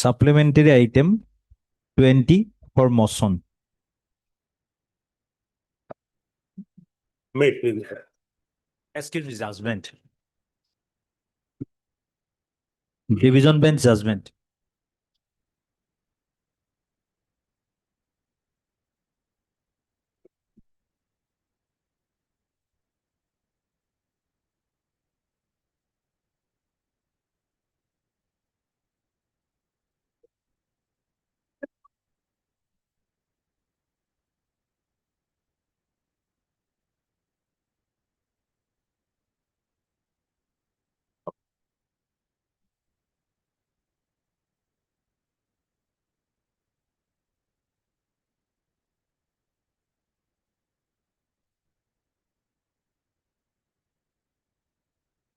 Supplementary item 20 for motion. Made, please. Excuse me, judgment. Division bench judgment.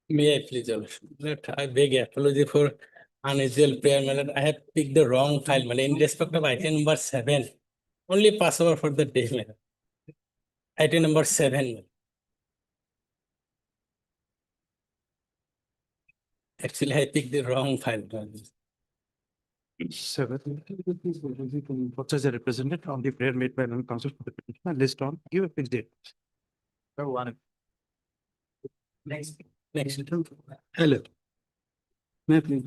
May I please, I beg apology for unusual prayer. I have picked the wrong file. In respect of item number 7, only pass over for the day. Item number 7. Actually, I picked the wrong file. 7. What is represented on the prayer made by non-council for the petitioner list on give a fixed date. Next. Hello. May I please?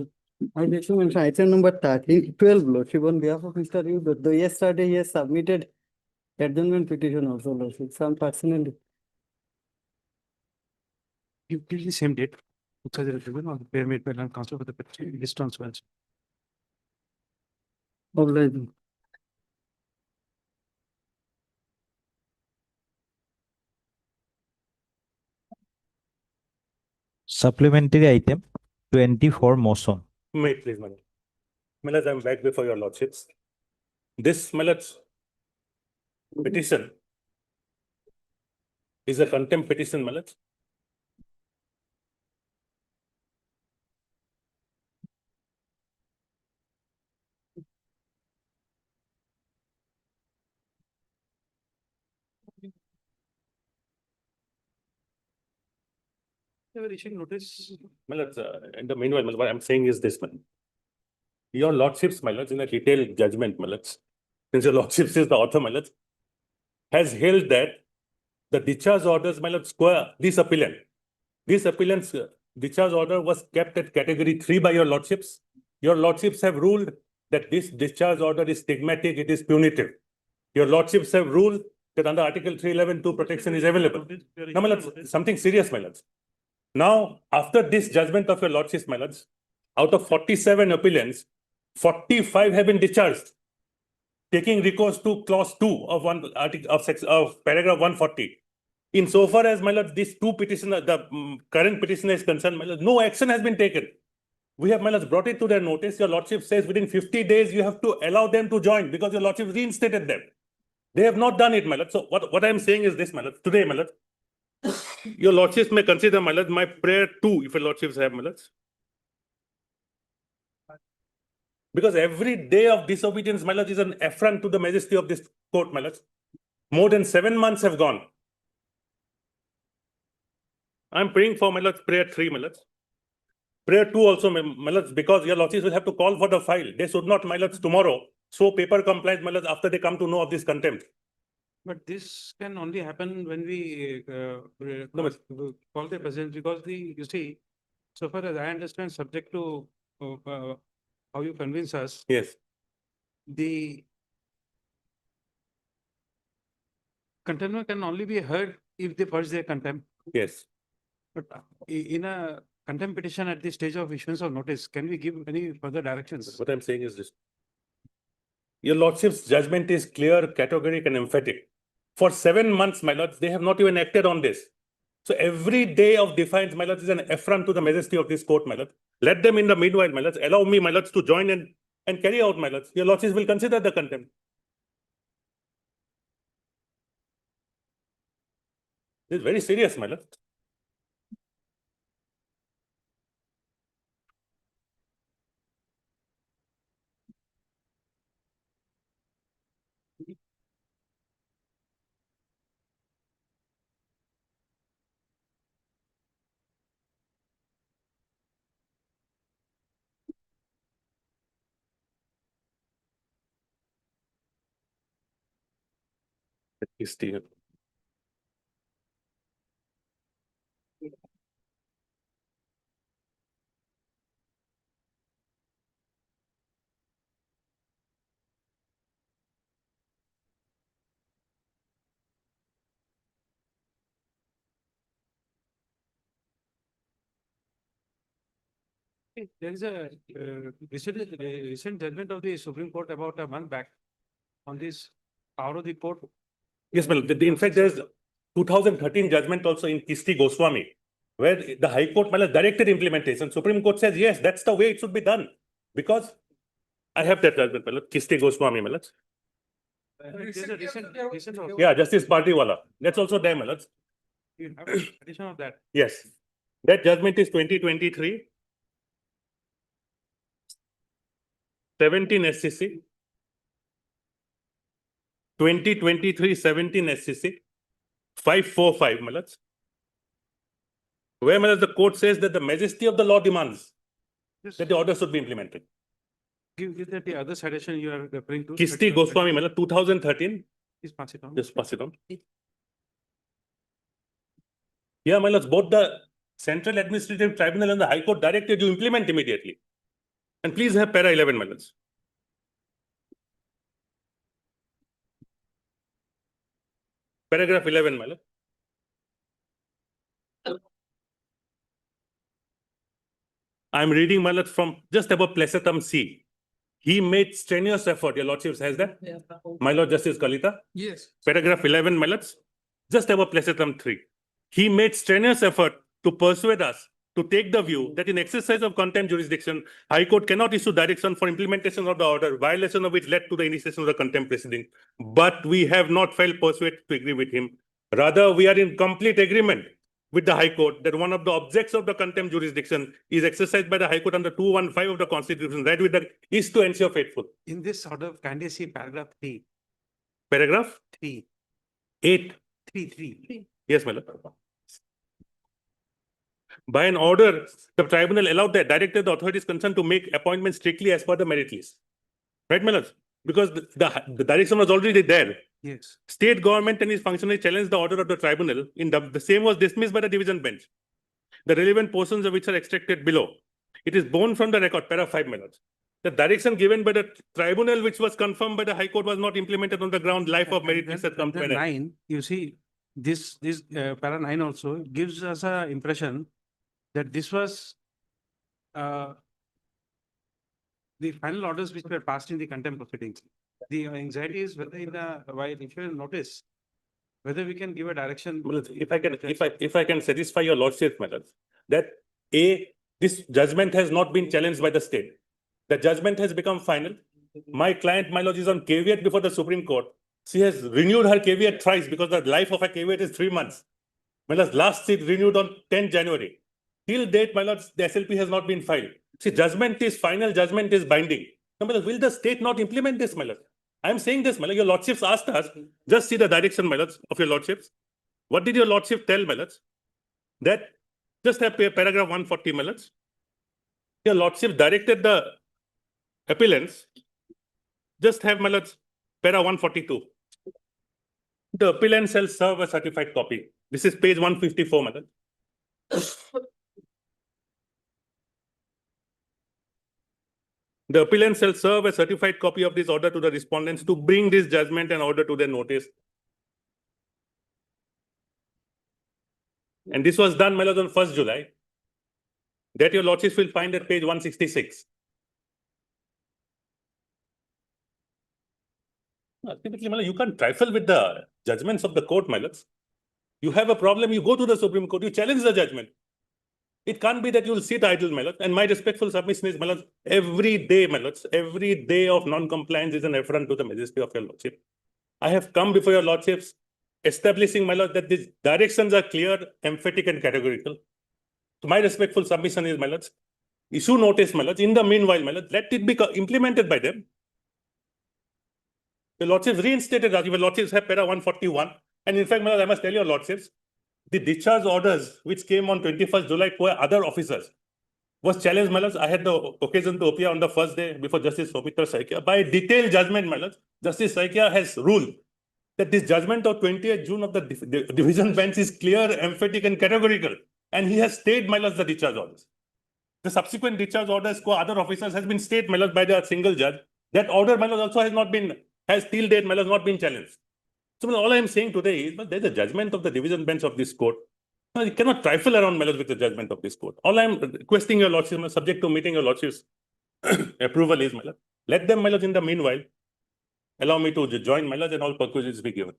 I need to mention item number 12, Lordship, on behalf of Mr. Yu, though yesterday he has submitted adjournment petition also, Lordship, some personally. Give the same date. What is represented on the prayer made by non-council for the petitioner list on swells. Obliging. Supplementary item 20 for motion. Made, please, madam. Millards, I'm back before your lordships. This Millards petition is a contempt petition, Millards. They were issuing notice. Millards, in the meanwhile, Millards, what I'm saying is this, man. Your lordships, Millards, in a detailed judgment, Millards, since your lordships is the author, Millards, has held that the discharge orders, Millards, this appellant's discharge order was kept at category 3 by your lordships. Your lordships have ruled that this discharge order is stigmatic, it is punitive. Your lordships have ruled that under Article 311(2) protection is available. Now, Millards, something serious, Millards. Now, after this judgment of your lordships, Millards, out of 47 appellants, 45 have been discharged, taking recourse to clause 2 of paragraph 140. Insofar as, my lord, these two petitioners, the current petitioner is concerned, my lord, no action has been taken. We have, my lord, brought it to their notice. Your lordship says within 50 days you have to allow them to join because your lordship reinstated them. They have not done it, my lord. So what I am saying is this, my lord. Today, my lord, your lordships may consider, my lord, my prayer too, if your lordships have, my lords. Because every day of disobedience, my lord, is an affront to the majesty of this court, my lord. More than 7 months have gone. I'm praying for, my lord, prayer 3, my lord. Prayer 2 also, my lords, because your lordships will have to call for the file. They should not, my lords, tomorrow show paper compliance, my lords, after they come to know of this contempt. But this can only happen when we call the president, because you see, so far as I understand, subject to how you convince us, Yes. the contender can only be heard if they purge their contempt. Yes. But in a contempt petition at the stage of issuance of notice, can we give any further directions? What I'm saying is this. Your lordship's judgment is clear, categorical, and emphatic. For 7 months, my lords, they have not even acted on this. So every day of defiance, my lords, is an affront to the majesty of this court, my lords. Let them in the meanwhile, my lords, allow me, my lords, to join and carry out, my lords. Your lordships will consider the contempt. This is very serious, my lords. Christie. There is a recent judgment of the Supreme Court about a month back on this power of the court. Yes, well, in fact, there's 2013 judgment also in Kisti Goswami, where the High Court directed implementation. Supreme Court says, yes, that's the way it should be done. Because I have that judgment, Kisti Goswami. There's a recent also. Yeah, Justice Partywala. That's also there, Malad. You have an addition of that. Yes. That judgment is 2023. 17 SCC. 2023 17 SCC. 545, Malad. Where the court says that the majesty of the law demands Just that the order should be implemented. give that the other citation you are referring to. Kisti Goswami, 2013. Please pass it on. Just pass it on. Yeah, my lords, both the Central Administrative Tribunal and the High Court directed you implement immediately. And please have para 11, my lords. Paragraph 11, my lord. I'm reading, my lord, from just above Plesatam C. He made strenuous effort, your lordships has that? My Lord Justice Kalita. Yes. Paragraph 11, my lords, just above Plesatam 3. He made strenuous effort to persuade us to take the view that in exercise of contempt jurisdiction, High Court cannot issue direction for implementation of the order, violation of which led to the initiation of the contempt proceeding. But we have not felt persuaded to agree with him. Rather, we are in complete agreement with the High Court that one of the objects of the contempt jurisdiction is exercised by the High Court under 215 of the Constitution, right, with the is to ensure faithful. In this order, can you see paragraph 3? Paragraph 3. 8. 3. Yes, my lord. By an order, the tribunal allowed that directed the authorities concerned to make appointments strictly as per the merit list. Right, my lord? Because the direction was already there. Yes. State government and its functionaries challenged the order of the tribunal. The same was dismissed by the division bench. The relevant portions of which are extracted below. It is borne from the record, para 5, my lord. The direction given by the tribunal, which was confirmed by the High Court, was not implemented on the ground life of merit list had come to an end. 9, you see, this para 9 also gives us an impression that this was the final orders which were passed in the contempt proceedings. The anxiety is whether in the while if you notice whether we can give a direction. Well, if I can satisfy your lordship, my lord, that this judgment has not been challenged by the state. The judgment has become final. My client, my lord, is on caveat before the Supreme Court. She has renewed her caveat thrice because the life of a caveat is 3 months. My lord, last she renewed on 10 January. Till date, my lord, the SLP has not been filed. See, judgment is final, judgment is binding. No, my lord, will the state not implement this, my lord? I am saying this, my lord. Your lordships asked us, just see the direction, my lords, of your lordships. What did your lordship tell, my lords? That just have paragraph 140, my lords. Your lordship directed the appellants, just have, my lords, para 142. The appellant shall serve a certified copy. This is page 154, my lord. The appellant shall serve a certified copy of this order to the respondents to bring this judgment and order to their notice. And this was done, my lord, on 1st July. That your lordships will find at page 166. Ultimately, my lord, you can't trifle with the judgments of the court, my lords. You have a problem, you go to the Supreme Court, you challenge the judgment. It can't be that you will sit idle, my lord. And my respectful submission is, my lord, every day, my lords, every day of non-compliance is an affront to the majesty of your lordship. I have come before your lordships, establishing, my lord, that these directions are clear, emphatic, and categorical. So my respectful submission is, my lords, issue notice, my lords. In the meanwhile, my lord, let it be implemented by them. The lordships reinstated, your lordships have para 141. And in fact, my lord, I must tell your lordships, the discharge orders which came on 21st July for other officers was challenged, my lords. I had the occasion to appear on the first day before Justice Soumitra Saikia. By detailed judgment, my lords, Justice Saikia has ruled that this judgment of 20th June of the division bench is clear, emphatic, and categorical. And he has stayed, my lords, the discharge orders. The subsequent discharge orders for other officers has been stayed, my lords, by the single judge. That order, my lords, also has not been, has till date, my lords, not been challenged. So my lord, all I am saying today is, well, there's a judgment of the division bench of this court. No, you cannot trifle around, my lords, with the judgment of this court. All I am requesting your lordship, subject to meeting your lordship's approval is, my lord, let them, my lords, in the meanwhile, allow me to join, my lords, and all perquisites be given.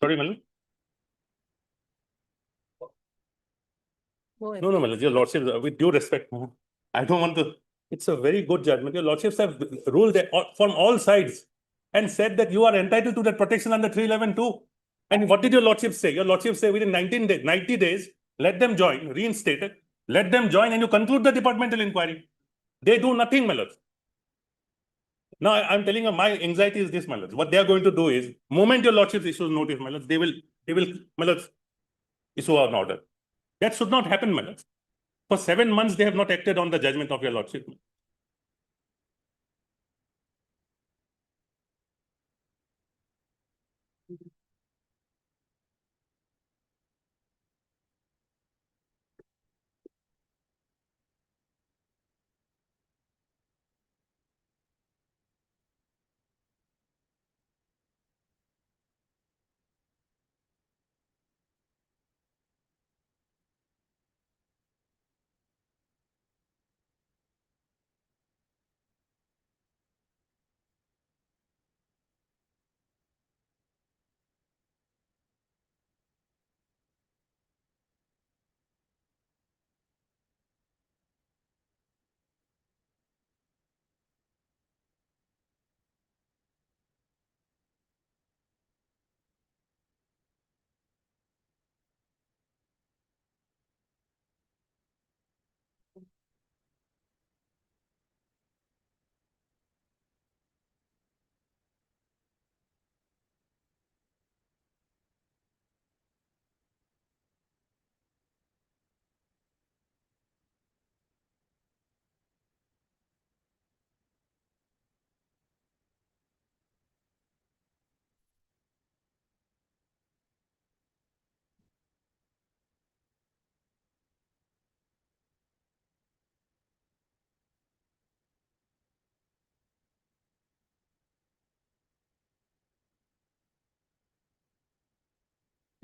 Sorry, my lord. No, my lord, your lordship, with due respect, I don't want to. It's a very good judgment. Your lordships have ruled from all sides and said that you are entitled to that protection under 311 too. And what did your lordship say? Your lordship say within 19 days, 90 days, let them join, reinstated, let them join, and you conclude the departmental inquiry. They do nothing, my lord. Now, I'm telling you, my anxiety is this, my lord. What they are going to do is, moment your lordship issues notice, my lord, they will, my lord, issue an order. That should not happen, my lord. For 7 months, they have not acted on the judgment of your lordship.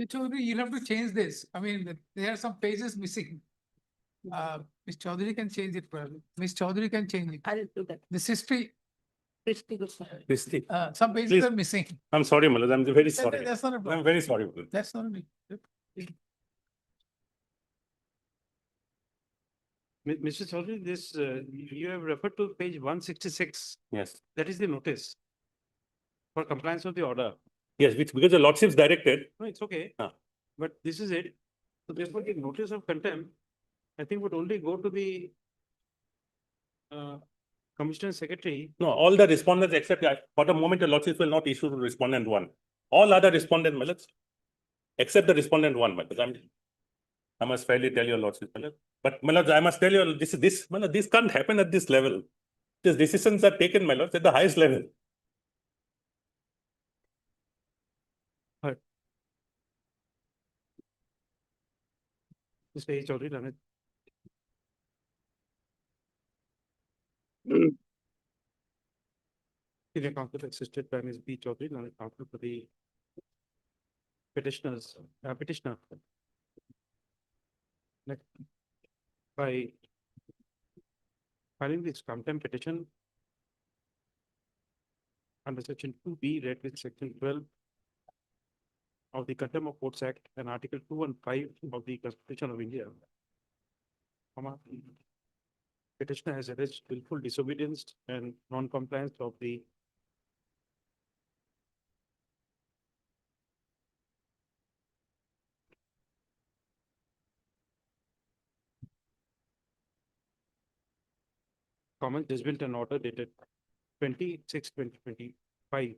Chaudhary, you'll have to change this. I mean, there are some pages missing. Ms. Chaudhary can change it probably. Ms. Chaudhary can change it. I'll do that. This history, Christy, some pages Please. are missing. I'm sorry, my lord. I'm very sorry. That's not a I'm problem. very sorry. my lord. That's not a big. Mr. Chaudhary, this, you have referred to page 166. Yes. That is the notice for compliance of the order. Yes, because the lordship's directed. No, it's okay. Ah. But this is it. So therefore, the notice of contempt, I think would only go to the Commissioner Secretary. No, all the respondents except, for the moment, the lordship will not issue to respondent one. All other respondent, my lords, except the respondent one, my lords. I must fairly tell your lordship, my lord. But my lords, I must tell you, my lord, this can't happen at this level. These decisions are taken, my lords, at the highest level. Mr. A. Chaudhary, Lanet. Senior counsel assisted by Ms. B. Chaudhary, Lanet counsel for the petitioner. Next, by filing this contempt petition under section 2B, read with section 12 of the Contempt of Courts Act and Article 215 of the Constitution of India. Petitioner has alleged willful disobedience and non-compliance of the common judgment and order dated 26/2025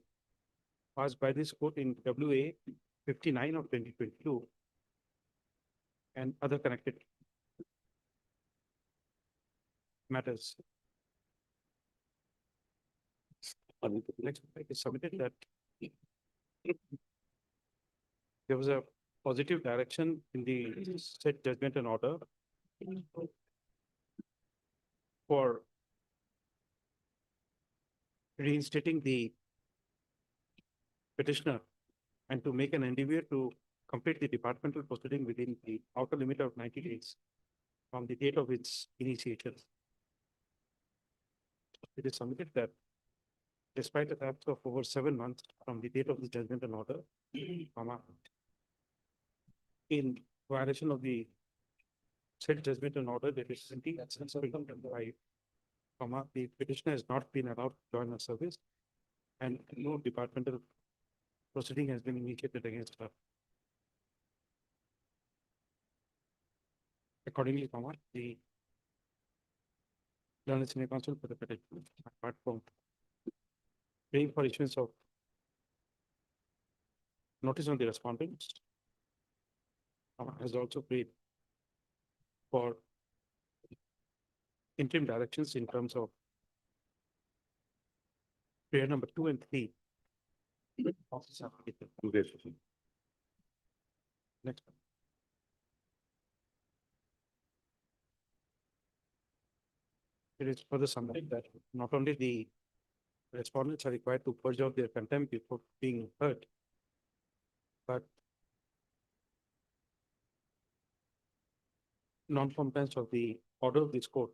passed by this court in WA 59 of 2022 and other connected matters. Next, it is submitted that there was a positive direction in the said judgment and order for reinstating the petitioner and to make an endeavor to complete the departmental proceeding within the outer limit of 90 days from the date of its initiation. It is submitted that despite a lapse of over 7 months from the date of the judgment and order, in violation of the said judgment and order, that is 2025, the petitioner has not been allowed to join the service and no departmental proceeding has been initiated against her. Accordingly, the Learned Senior Counsel for the petition, apart from paying for issuance of notice on the respondents, has also paid for interim directions in terms of prayer number 2 and 3. of this application. Next. It is further submitted that not only the respondents are required to purge out their contempt before being heard, but non-compliance of the order of this court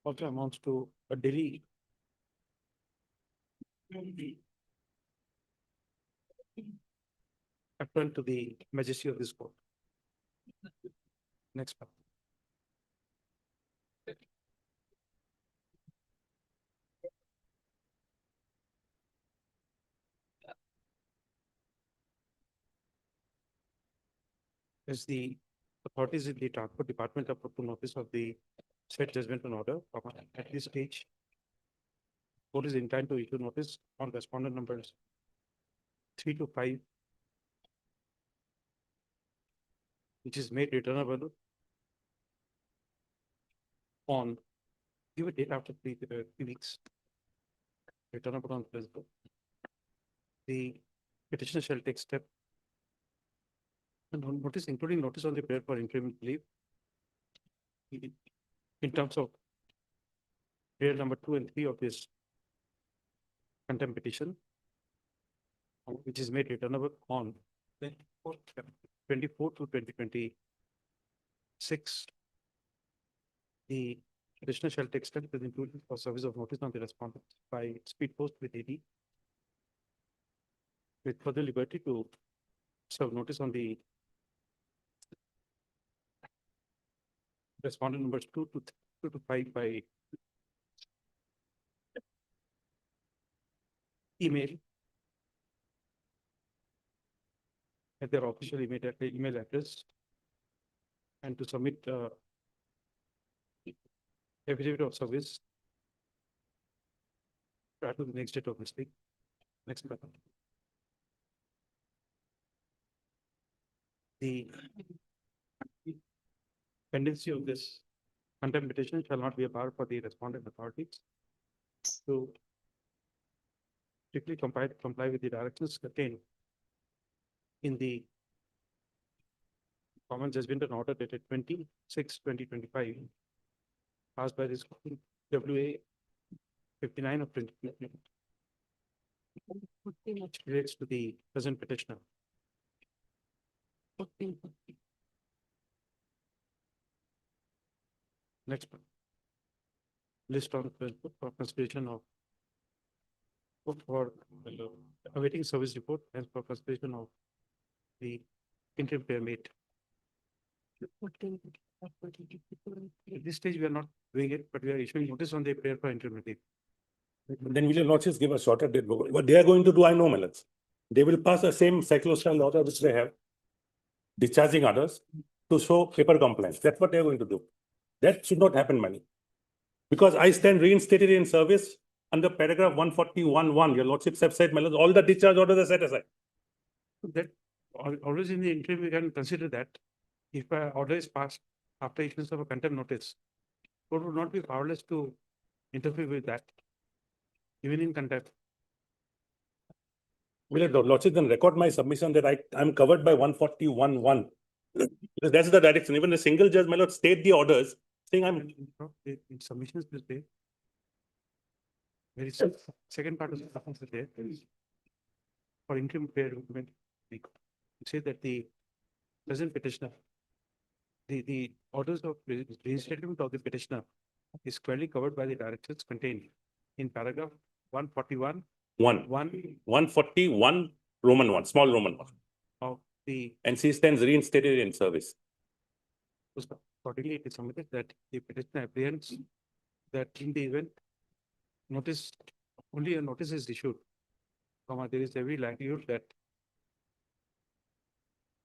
also amounts to a daily affront to the majesty of this court. Next. As the authorities in the transport department have put to notice of the said judgment and order, at this stage, court is inclined to issue notice on respondent numbers 3 to 5, which is made returnable on, give a date after 3 weeks. Returnable on principle. The petitioner shall take step and on notice, including notice on the prayer for interim leave. In terms of prayer number 2 and 3 of this contempt petition, which is made returnable on 24 to 2026. The petitioner shall take steps with including for service of notice on the respondent by speed post with AD, with further liberty to serve notice on the respondent numbers 2 to 5 by email at their official email address, and to submit affidavit of service prior to the next date of mistake. Next button. The pendency of this contempt petition shall not be a bar for the respondent authorities to strictly comply with the directions contained in the common judgment and order dated 26/2025, passed by this WA 59 of 2020, which relates to the present petitioner. Next one. List on for consideration of for awaiting service report and for consideration of the interim permit. At this stage, we are not doing it, but we are issuing notice on the prayer for interim relief. Then will your lordships give a shorter date? What they are going to do, I know, my lords. They will pass the same cyclostyle order which they have, discharging others to show paper compliance. That's what they are going to do. That should not happen, Mani. Because I stand reinstated in service under paragraph 141(1). Your lordships have said, my lord, all the discharge orders are set aside. That always in the interim, we can consider that if an order is passed after issuance of a contempt notice, court would not be powerless to interfere with that, even in contempt. Will your lordship then record my submission that I'm covered by 141(1)? Because that's the direction. Even a single judge, my lord, state the orders, saying I'm In submissions this day. Very second part of the substance is there. For interim prayer, we say that the present petitioner, the orders of reinstatement of the petitioner is squarely covered by the directions contained in paragraph 141, 1. 141 Roman 1, small Roman 1. of the, And she stands reinstated in service. accordingly, it is submitted that the petitioner apprehends that in the event notice, only a notice is issued, there is every likelihood that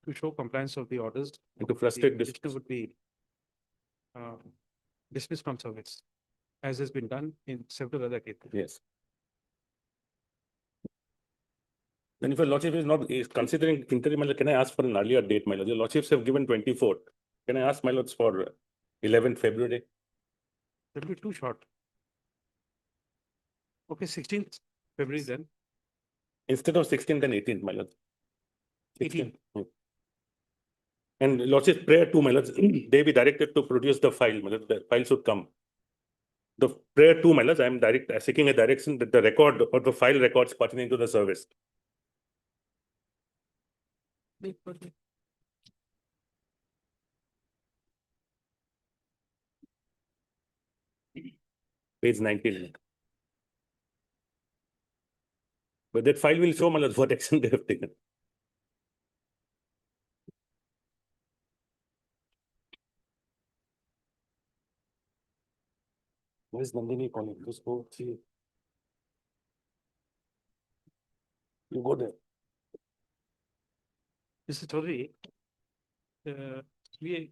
to show compliance of the orders, And to the frustrate this. petitioner would be dismissed from service, as has been done in several other cases. Yes. Then if your lordship is considering interim, my lord, can I ask for an earlier date, my lord? Your lordships have given 24th. Can I ask, my lords, for 11th February? That will be too short. Okay, 16th February then. Instead of 16th and 18th, my lord. 18th. And lordship's prayer too, my lords, they be directed to produce the file, my lord. The file should come. The prayer too, my lords, I am seeking a direction that the record or the file records pertaining to the service. Page 19. But that file will show, my lords, what action they have taken. Where is Nandini calling? Just go see. You go there. Mr. Chaudhary, we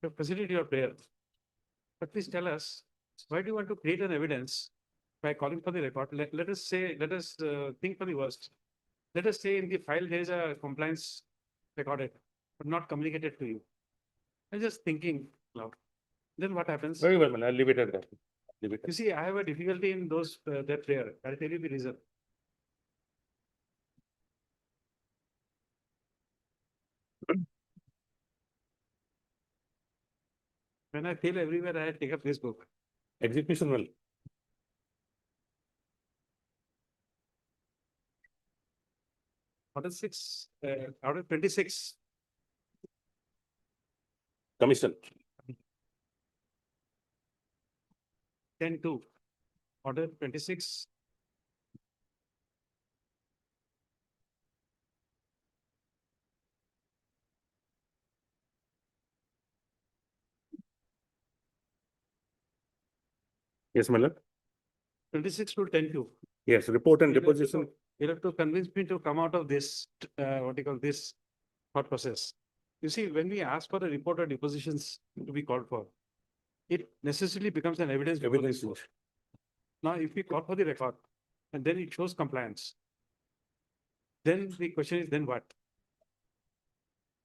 have facilitated your prayer. But please tell us, why do you want to create an evidence by calling for the record? Let us think for the worst. Let us say in the file there is a compliance recorded, but not communicated to you. I'm just thinking loud. Then what happens? Very well, man. I'll leave it at that. Leave it. You see, I have a difficulty in that prayer. I'll tell you the reason. When I fail everywhere, I take up this book. Execution will. Order 6, order 26. Commission. 10-2, order 26. Yes, my lord. 26 to 10-2. Yes, report and You'll have to deposition. co- You'll have to convince me to come out of this, what you call this thought process. You see, when we ask for a report or depositions to be called for, it necessarily becomes an evidence. before Evidence. this court. Now, if we call for the record and then it shows compliance, then the question is, then what?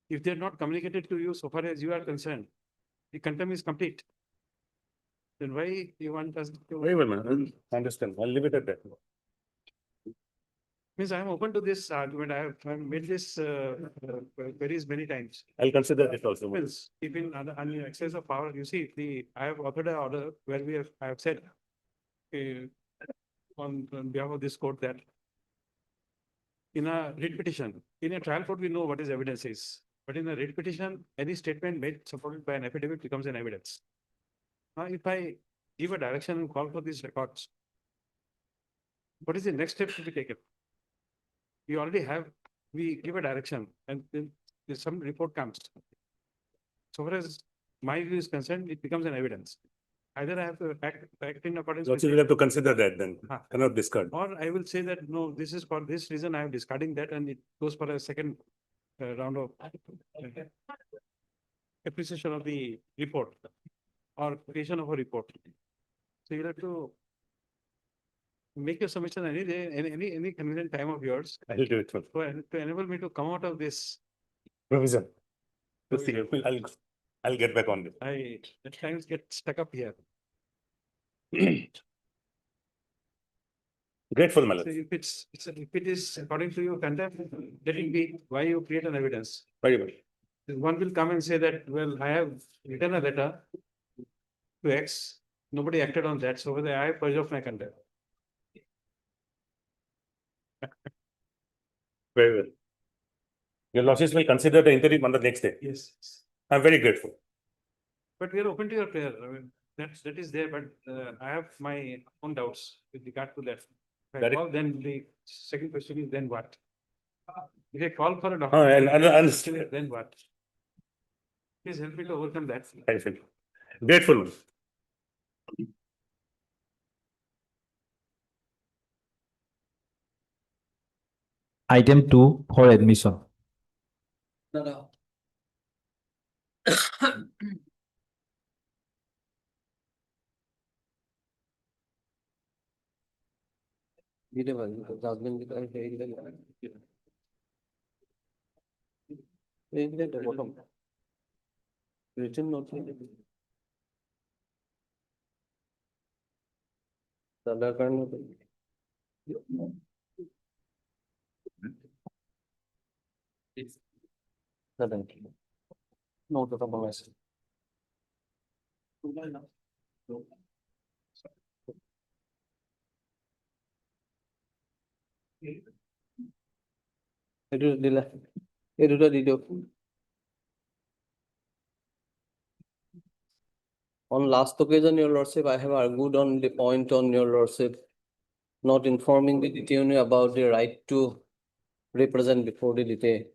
If they're not communicated to you so far as you are concerned, the contempt is complete. Then why you want us to? Very well, man. I understand. I'll leave it at that. Means I am open to this argument. I've made this queries many times. I'll consider it also. Means if in excess of power, you see, I have authored an order where I have said on behalf of this court that in a writ petition, in a trial court, we know what is evidence is. But in a writ petition, any statement made supported by an affidavit becomes an evidence. Now, if I give a direction and call for these records, what is the next step to be taken? We give a direction and then some report comes. So far as my view is concerned, it becomes an evidence. Either I have to act in accordance with Lordship will have to consider that then. Ah. Cannot discard. or I will say that, no, this is for this reason I am discarding that and it goes for a second round of appreciation of the report. or creation of a report. So you'll have to make your submission any day, any convenient time of yours I'll do it. to enable me to come out of this. Provision. To see, I'll get back on it. I at times get stuck up here. Grateful, my So lords. if it is according to your contempt, let it be why you create an evidence. Very well. One will come and say that, well, I have written a letter to X, nobody acted on that, so whether I have purge of my contempt. Very well. Your lordships will consider the interim on the next day. Yes. I'm very grateful. But we are open to your prayer. I mean, that is there, but I have my own doubts with regard to that. If I That is- call, then the second question is then what? If I call for a And document, understood. then what? Please help me to overcome that. I feel grateful. Item 2 for admission. দিতে পারি judgement দিতে পারি এই দিলে এই দিলে তো প্রথম রিটেন নোট তার কারণে নোট তো বলা আছে এটা দিলা এই দুটো দি দিও On last occasion, your lordship, I have argued on the point on your lordship not informing the detainee about the right to represent before the detainee.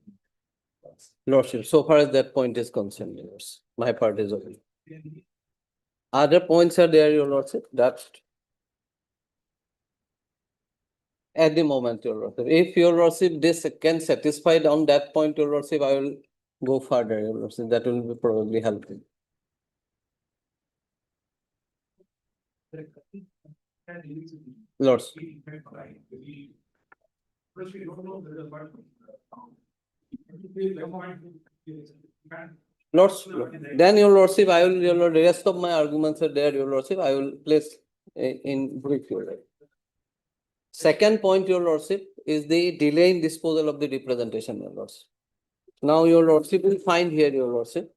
Lordship, so far as that point is concerned, yours, my part is okay. Other points are there, your lordship, that at the moment, your lordship, if your lordship this can satisfied on that point, your lordship, I will go further, your lordship, that will be probably helpful. Lords. Lords, then your lordship, I will, your lord, the rest of my arguments are there, your lordship, I will place in brief, your lord. Second point, your lordship, is the delay in disposal of the representation, your lordship. Now, your lordship will find here, your lordship.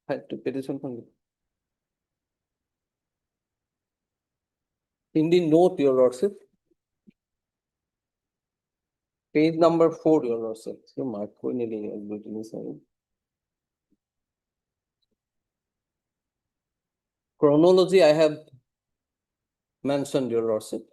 Had to petition from you. In the note, your lordship. Page number 4, your lordship. So mark chronology I have mentioned, your lordship.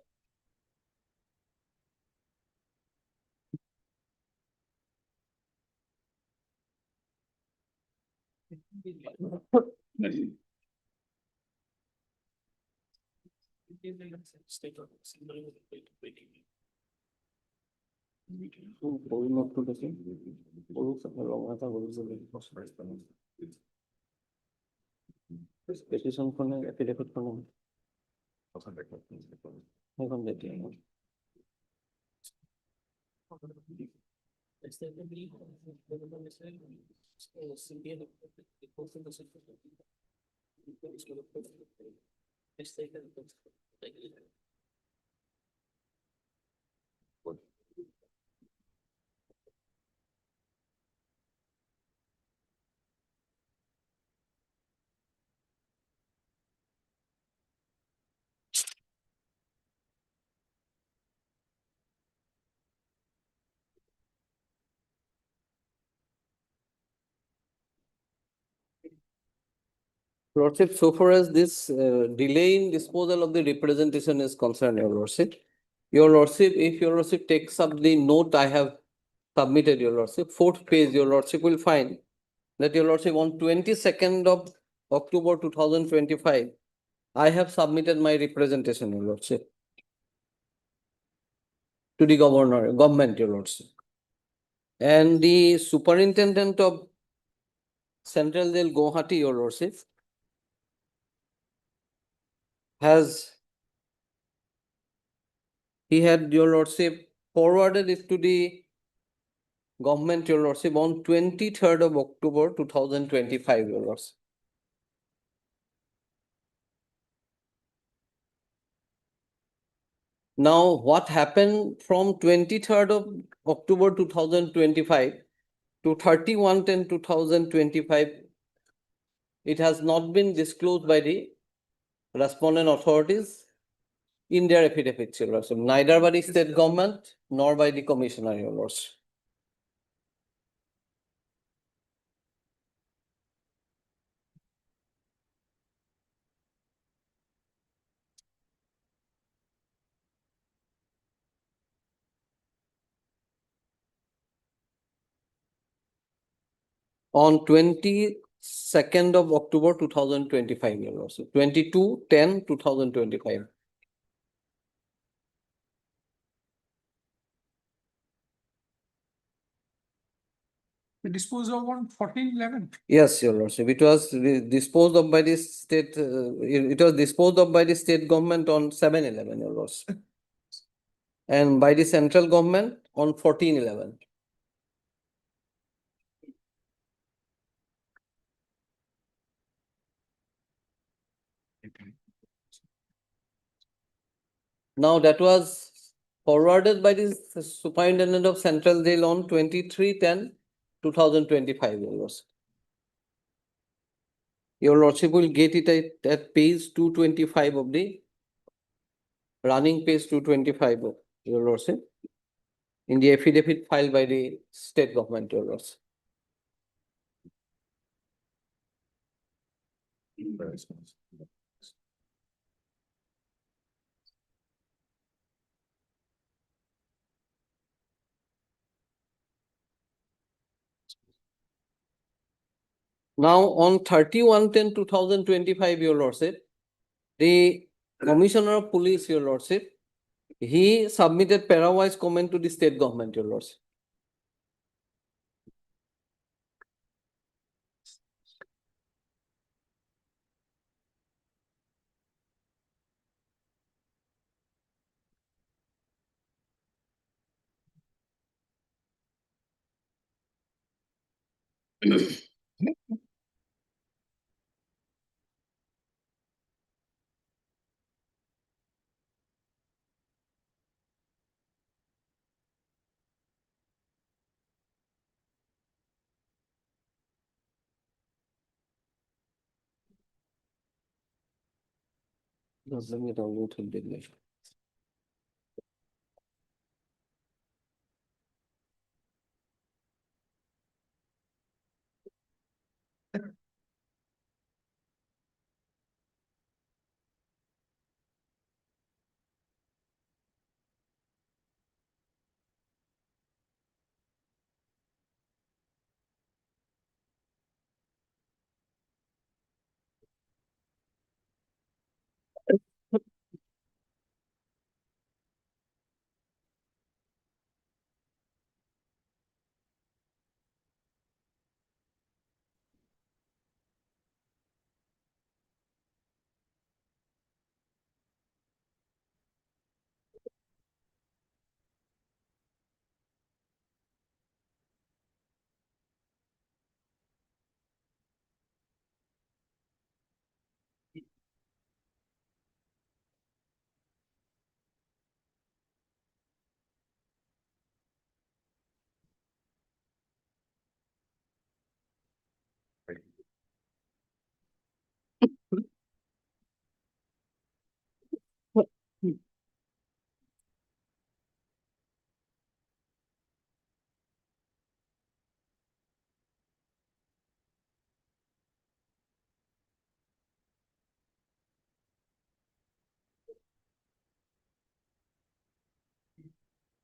Petition for affidavit for Lordship, so far as this delay in disposal of the representation is concerned, your lordship, if your lordship takes up the note I have submitted, your lordship, 4th page, your lordship will find that your lordship on 22nd of October 2025, I have submitted my representation, your lordship, to the government, your lordship. And the superintendent of Central Jail Guwahati, your lordship, has your lordship forwarded it to the government, your lordship, on 23rd of October 2025, your lordship. Now, what happened from 23rd of October 2025 to 31/10/2025, it has not been disclosed by the respondent authorities in their affidavits, your lordship, neither by the state government nor by the commissioner, your lordship. On 22nd of October 2025, your lordship, 22/10/2025. The disposal of on 14/11. Yes, your lordship, it was disposed of by the state, it was disposed of by the state government on 7/11, your lordship. And by the central government on 14/11. Now that was forwarded by the superintendent of central jail on 23/10/2025, your lordship. Your lordship will get it at page 225 of the running page 225 of your lordship in the affidavit filed by the state government, your lordship. Now, on 31/10/2025, your lordship, the commissioner of police, your lordship, he submitted parawise comment to the state government, your lordship. Let me download it.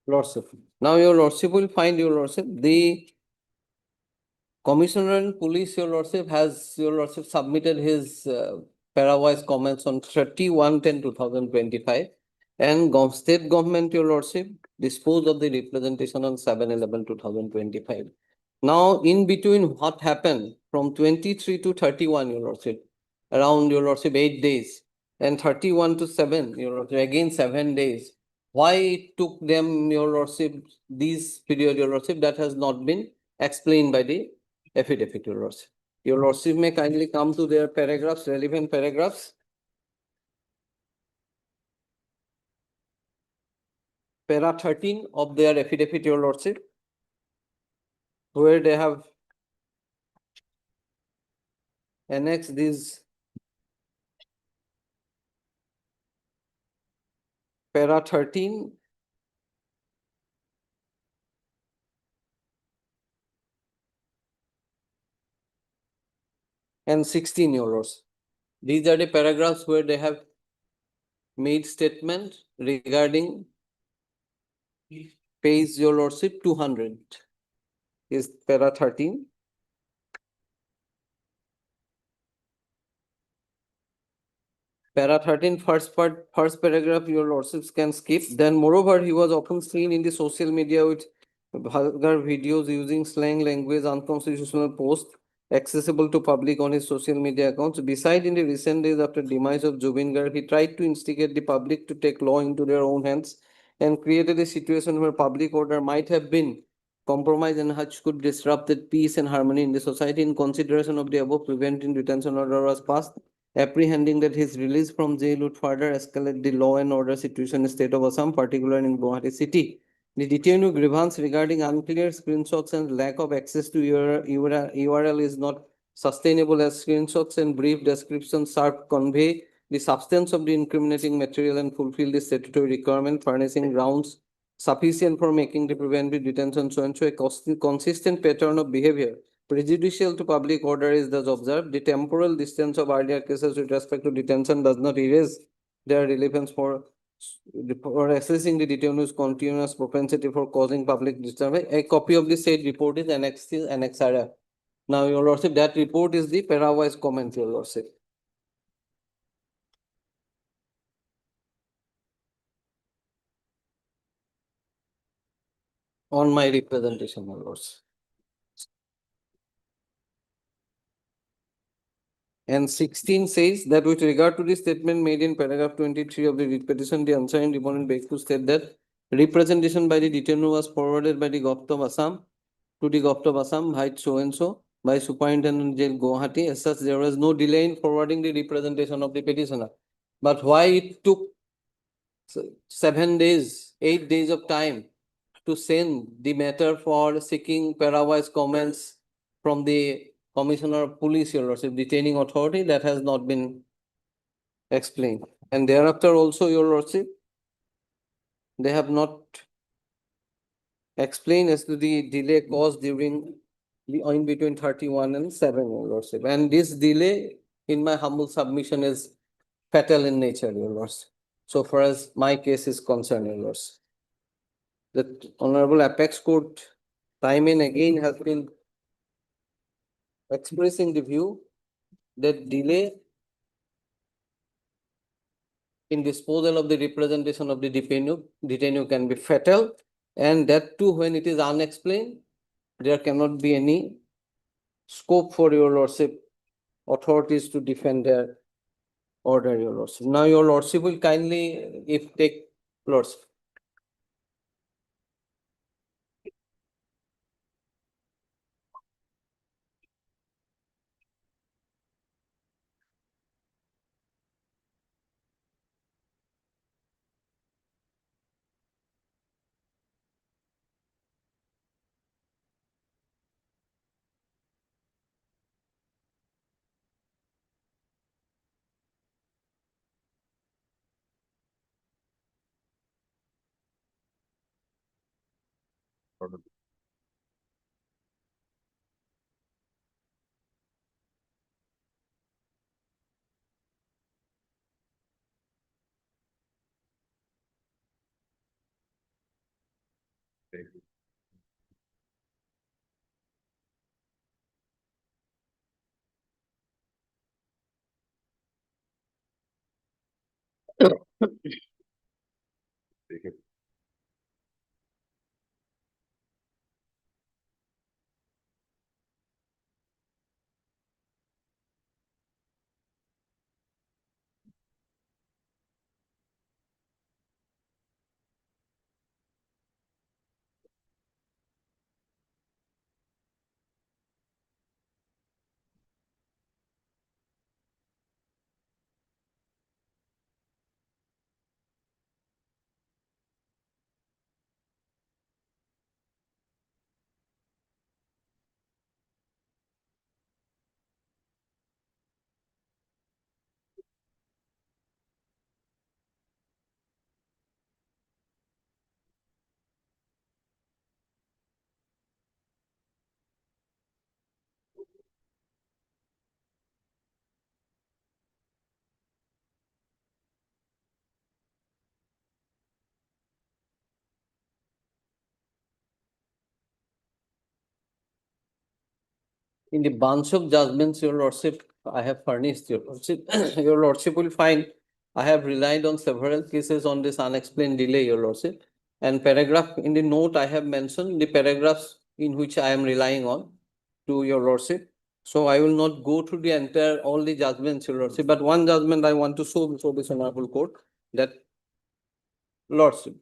Lordship. Now, your lordship will find, your lordship, the commissioner in police, your lordship, has, your lordship, submitted his parawise comments on 31/10/2025, and state government, your lordship, disposed of the representation on 7/11/2025. Now, in between, what happened from 23 to 31, your lordship, around, your lordship, 8 days, and 31 to 7, Your Lordship, again 7 days. Why it took them, Your Lordship, this period, Your Lordship, that has not been explained by the affidavit, Your Lordship. Your Lordship may kindly come to their paragraphs, relevant paragraphs. Para 13 of their affidavit, Your Lordship, where they have annexed these para 13 and 16, Your Lordship. These are the paragraphs where they have made statement regarding page, Your Lordship, 200 is para 13. Para 13, first part, first paragraph, Your Lordships can skip. Then moreover, he was often seen in the social media with vulgar videos using slang language, unconstitutional posts accessible to public on his social media accounts. Beside, in the recent days after demise of Jubin Garg, he tried to instigate the public to take law into their own hands and created a situation where public order might have been compromised and which could disrupt the peace and harmony in the society. In consideration of the above, preventing detention order was passed, apprehending that his release from jail would further escalate the law and order situation in the state of Assam, particularly in Guwahati city. The detainee grievance regarding unclear screenshots and lack of access to URL is not sustainable, as screenshots and brief descriptions serve convey the substance of the incriminating material and fulfill the statutory requirement, furnishing grounds sufficient for making the preventive detention so and so. A consistent pattern of behavior prejudicial to public order is thus observed. The temporal distance of earlier cases with respect to detention does not erase their relevance for assessing the detainee's continuous propensity for causing public disturbance. A copy of the said report is annexed to Annex R. Now, Your Lordship, that report is the para-wise comment, Your Lordship. On my representation, Your Lordship. And 16 says that with regard to the statement made in paragraph 23 of the writ petition, the answering deponent begs to state that representation by the detainee was forwarded by the Govt of Assam to the Govt of Assam, height so and so, by Superintendent Jail Guwahati. As such, there was no delay in forwarding the representation of the petitioner. But why it took 7 days, 8 days of time to send the matter for seeking parawise comments from the Commissioner of Police, Your Lordship, detaining authority, that has not been explained. And thereafter also, Your Lordship, they have not explained as to the delay caused during the in between 31 and 7, Your Lordship. And this delay, in my humble submission, is fatal in nature, Your Lordship, so far as my case is concerned, Your Lordship. The Honorable Apex Court time and again has been expressing the view that delay in disposal of the representation of the detainee can be fatal, and that too when it is unexplained, there cannot be any scope for Your Lordship authorities to defend their order, Your Lordship. Now, Your Lordship will kindly, if take Lordship. in the bunch of judgments, your lordship, I have furnished your lordship, your lordship will find I have relied on several cases on this unexplained delay, your lordship. And paragraph in the note, I have mentioned the paragraphs in which I am relying on to your lordship. So I will not go through the entire, all the judgments, your lordship, but one judgment I want to show before this honorable court, that lordship.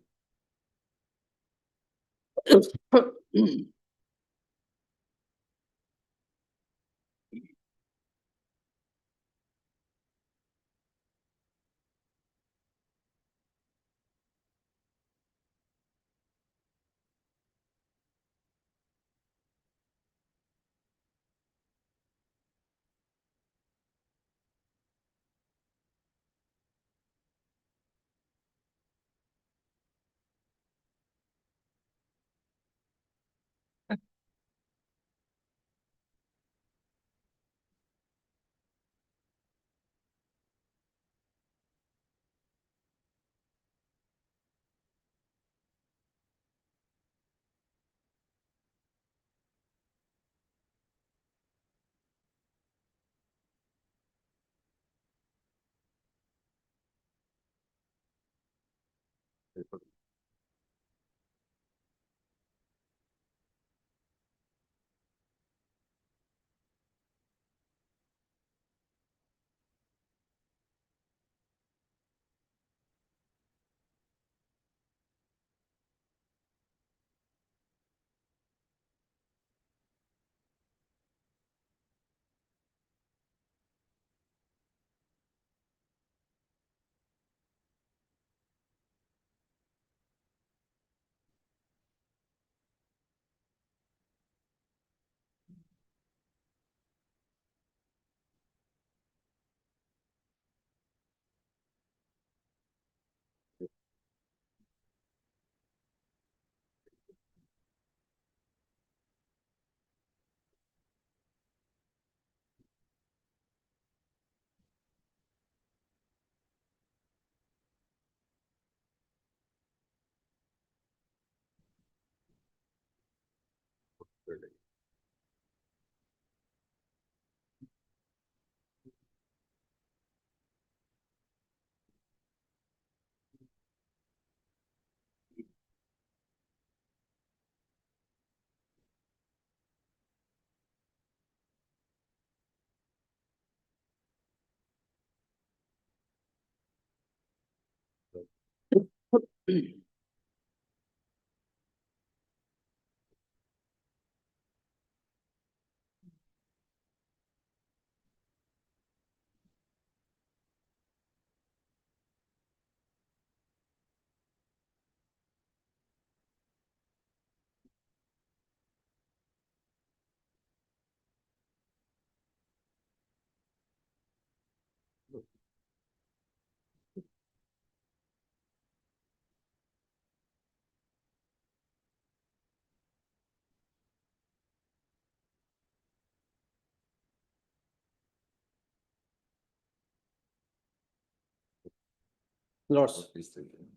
Lords,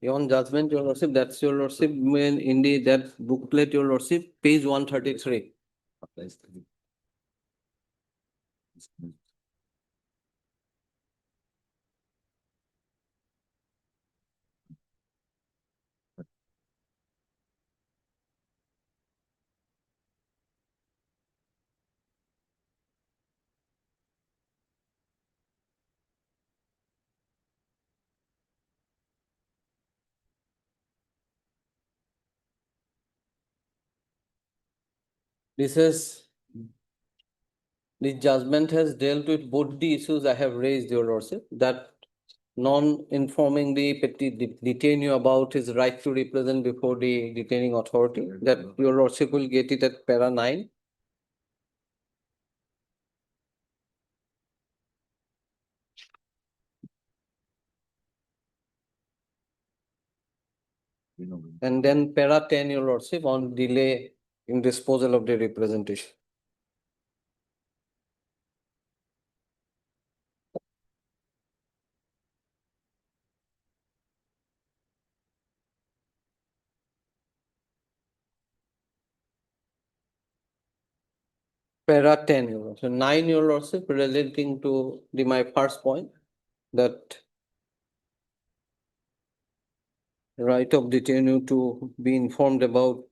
on judgment, your lordship, that's your lordship, when in the, that booklet, your lordship, page 133. This is, the judgment has dealt with both the issues I have raised, your lordship, that non-informing the detainee about his right to represent before the detaining authority, that your lordship will get it at para 9. And then para 10, your lordship, on delay in disposal of the representation. para 10, Your Lordship. 9, Your Lordship, relating to my first point, that right of detainee to be informed about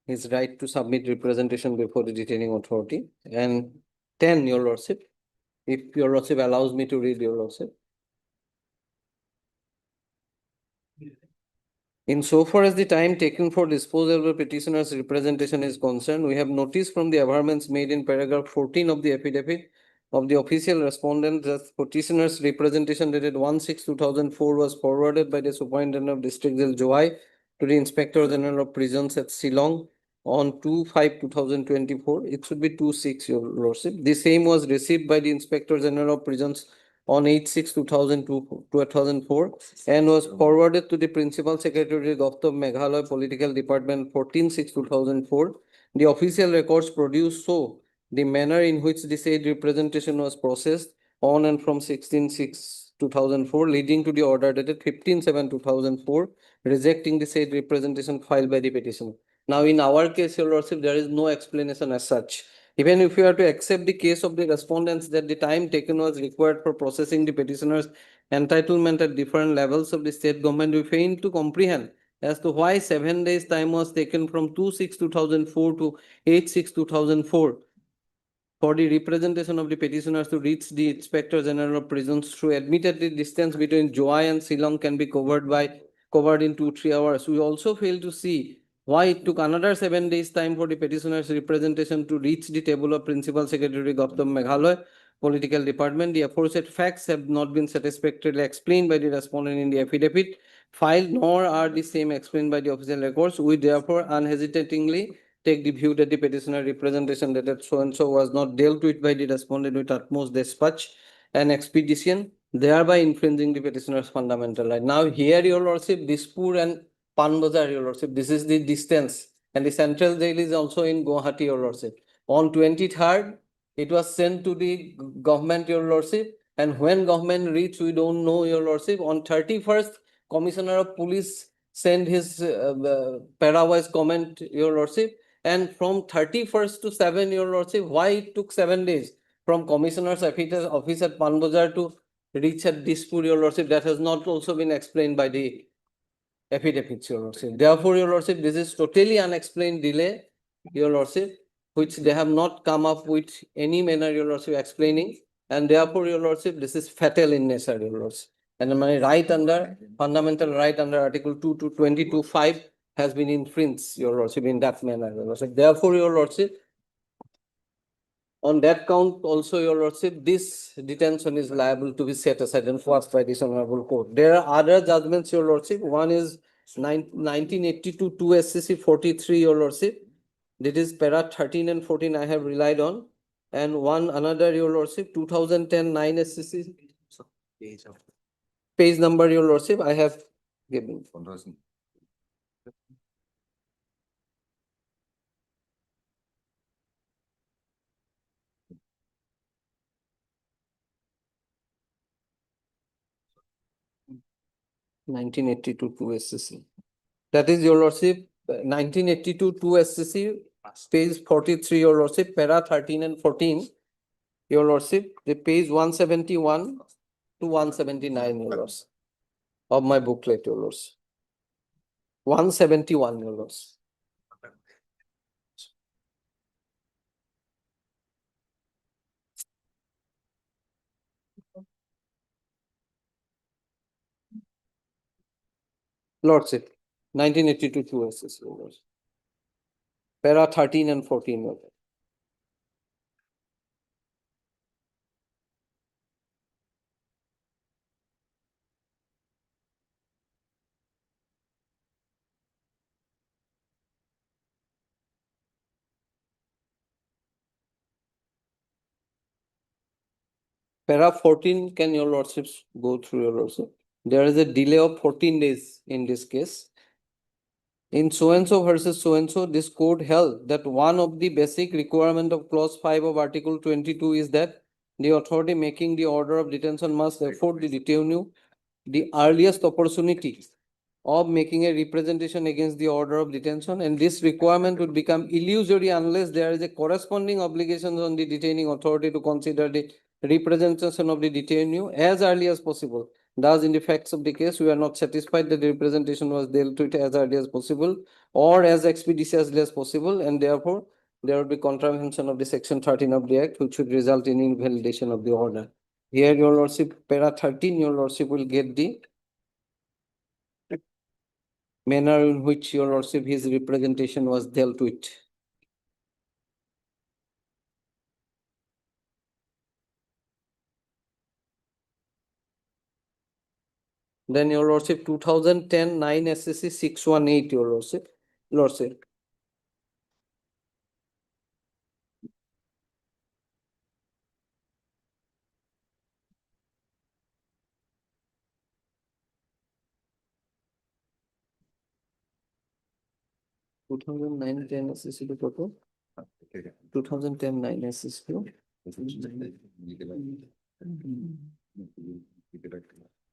his right to submit representation before the detaining authority. And 10, Your Lordship, if Your Lordship allows me to read, Your Lordship. Insofar as the time taken for disposal of the petitioner's representation is concerned, we have noticed from the averments made in paragraph 14 of the affidavit of the official respondent that petitioner's representation dated 1/6/2004 was forwarded by the Superintendent of District Jail Joy to the Inspector General of Prisons at Shillong on 2/5/2024. It should be 2/6, Your Lordship. The same was received by the Inspector General of Prisons on 8/6/2004 and was forwarded to the Principal Secretary of Meghalaya Political Department 14/6/2004. The official records produced show the manner in which the said representation was processed on and from 16/6/2004, leading to the order dated 15/7/2004, rejecting the said representation filed by the petitioner. Now, in our case, Your Lordship, there is no explanation as such. Even if we are to accept the case of the respondents that the time taken was required for processing the petitioner's entitlement at different levels of the state government, we fail to comprehend as to why 7 days time was taken from 2/6/2004 to 8/6/2004 for the representation of the petitioners to reach the Inspector General of Prisons through admitted the distance between Joy and Shillong can be covered in 2-3 hours. We also fail to see why it took another 7 days time for the petitioner's representation to reach the table of Principal Secretary Gautam Meghalaya Political Department. The aforesaid facts have not been satisfactorily explained by the respondent in the affidavit filed, nor are the same explained by the official records. We therefore unhesitatingly take the view that the petitioner representation that so-and-so was not dealt with by the respondent with utmost dispatch and expedition, thereby infringing the petitioner's fundamental right. Now, here, Your Lordship, Dispur and Panbazar, Your Lordship, this is the distance, and the central jail is also in Guwahati, Your Lordship. On 23rd, it was sent to the government, Your Lordship, and when government reached, we don't know, Your Lordship. On 31st, Commissioner of Police sent his para-wise comment, Your Lordship, and from 31st to 7, Your Lordship, why it took 7 days from Commissioner's office at Panbazar to reach at Dispur, Your Lordship, that has not also been explained by the affidavits, Your Lordship. Therefore, Your Lordship, this is totally unexplained delay, Your Lordship, which they have not come up with any manner, Your Lordship, explaining. And therefore, Your Lordship, this is fatal in nature, Your Lordship. And my right under, fundamental right under Article 2 to 22(5) has been infringed, Your Lordship, in that manner, Your Lordship. Therefore, Your Lordship, on that count also, Your Lordship, this detention is liable to be set aside and enforced by this honorable court. There are other judgments, Your Lordship. One is 1982 2 SCC 43, Your Lordship. That is para 13 and 14 I have relied on. And one another, Your Lordship, 2010 9 SCC. Page number, Your Lordship, I have given. Nineteen 82 2 SCC. That is, Your Lordship, 1982 2 SCC, page 43, Your Lordship, para 13 and 14, Your Lordship, the page 171 to 179, Your Lordship, of my booklet, Your Lordship. 171, Your Lordship. Lordship, 1982 2 SCC, Your Lordship. Para 13 and 14, Your Lordship. Para 14, can Your Lordships go through, Your Lordship? There is a delay of 14 days in this case. In so-and-so versus so-and-so, this court held that one of the basic requirement of clause 5 of Article 22 is that the authority making the order of detention must afford the detainee the earliest opportunity of making a representation against the order of detention, and this requirement would become illusory unless there is a corresponding obligation on the detaining authority to consider the representation of the detainee as early as possible. Thus, in the facts of the case, we are not satisfied that the representation was dealt with as early as possible or as expeditiously as possible, and therefore there would be contravention of the section 13 of the act, which would result in invalidation of the order. Here, your lordship, para 13, your lordship will get the manner in which your lordship his representation was dealt with. Then your lordship 2010 9 SSC 618, your lordship. 2009 10 SSC to total. 2010 9 SSC.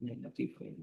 95.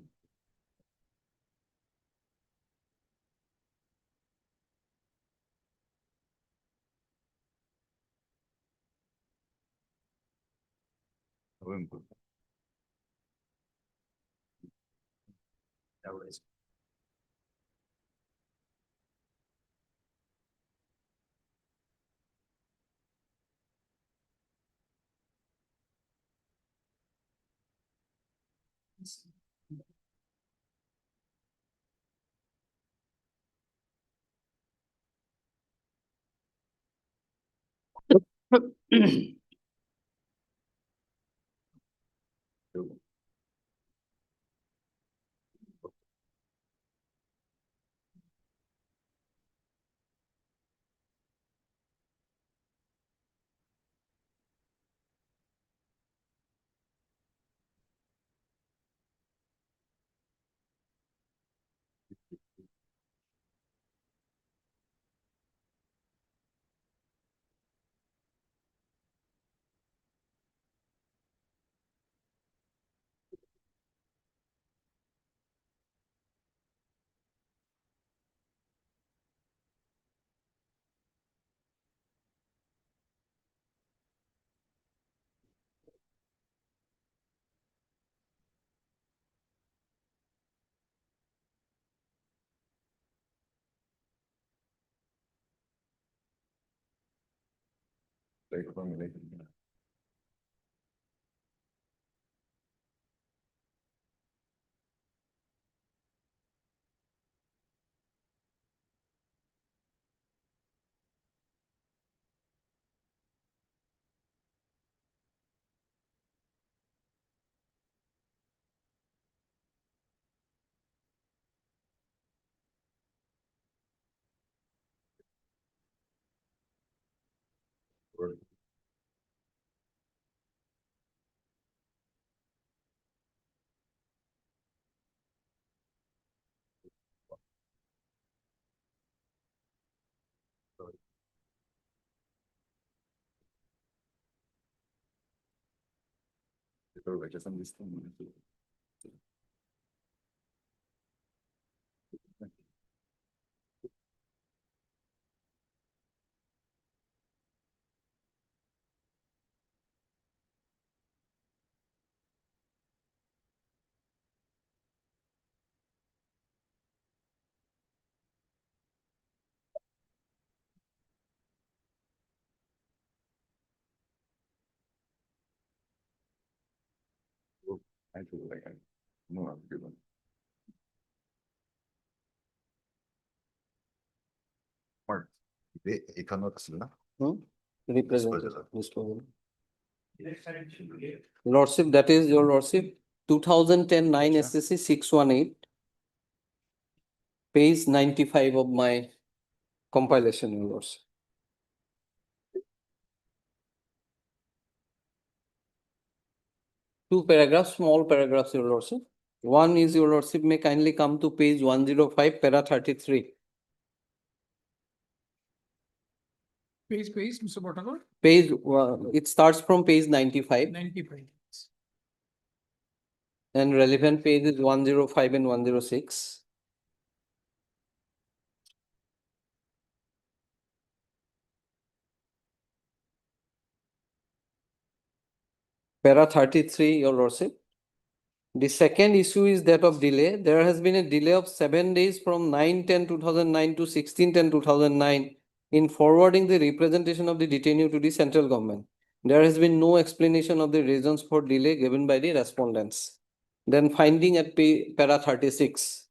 Representation. Disposal. Lordship, that is your lordship, 2010 9 SSC 618. Page 95 of my compilation, your lordship. Two paragraphs, small paragraphs, your lordship. One is your lordship may kindly come to page 105, para 33. Page, Mr. Bhattakar, Page, it starts from page 95 95. and relevant page is 105 and 106. Para 33, your lordship. The second issue is that of delay. There has been a delay of 7 days from 9/10/2009 to 16/10/2009 in forwarding the representation of the detainee to the central government. There has been no explanation of the reasons for delay given by the respondents. Then finding at para 36.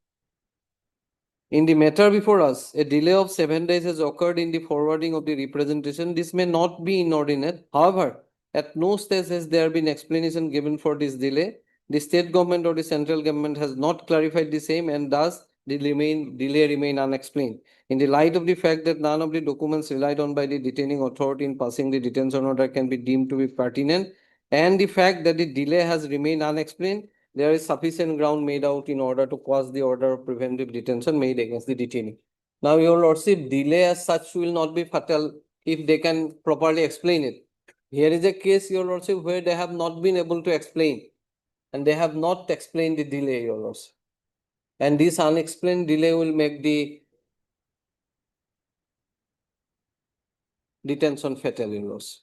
In the matter before us, a delay of 7 days has occurred in the forwarding of the representation. This may not be inordinate. However, at no stage has there been explanation given for this delay. The state government or the central government has not clarified the same, and thus the delay remain unexplained. In the light of the fact that none of the documents relied on by the detaining authority in passing the detention order can be deemed to be pertinent, and the fact that the delay has remained unexplained, there is sufficient ground made out in order to cause the order of preventive detention made against the detainee. Now, your lordship, delay as such will not be fatal if they can properly explain it. Here is a case, your lordship, where they have not been able to explain, and they have not explained the delay, your lordship. And this unexplained delay will make the detention fatal, your lordship.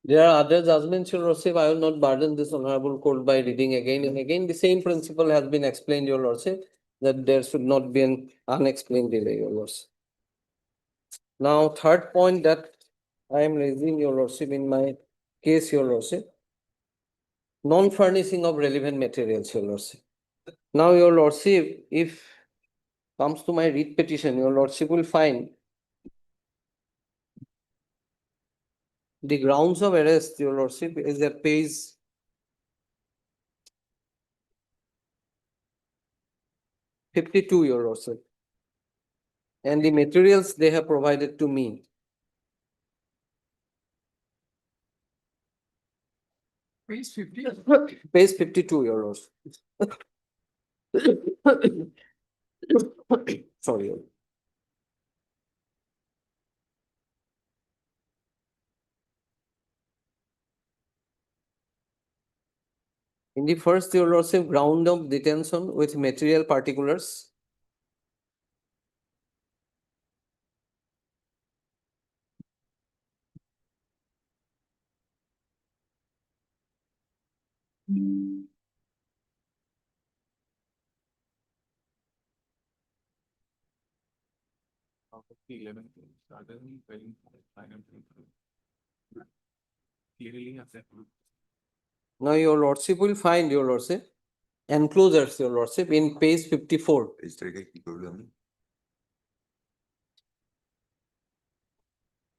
There are other judgments, your lordship. I will not burden this honorable court by reading again and again. The same principle has been explained, your lordship, that there should not be an unexplained delay, your lordship. Now, third point that I am raising, your lordship, in my case, your lordship, non-furnishing of relevant materials, your lordship. Now, your lordship, if comes to my writ petition, your lordship will find the grounds of arrest, your lordship, is at page 52, your lordship. And the materials they have provided to me. Page 50. Page 52, your lordship. Sorry. Your- In the first, your lordship, ground of detention with material particulars. Now, your lordship will find, your lordship, enclosures, your lordship, in page 54.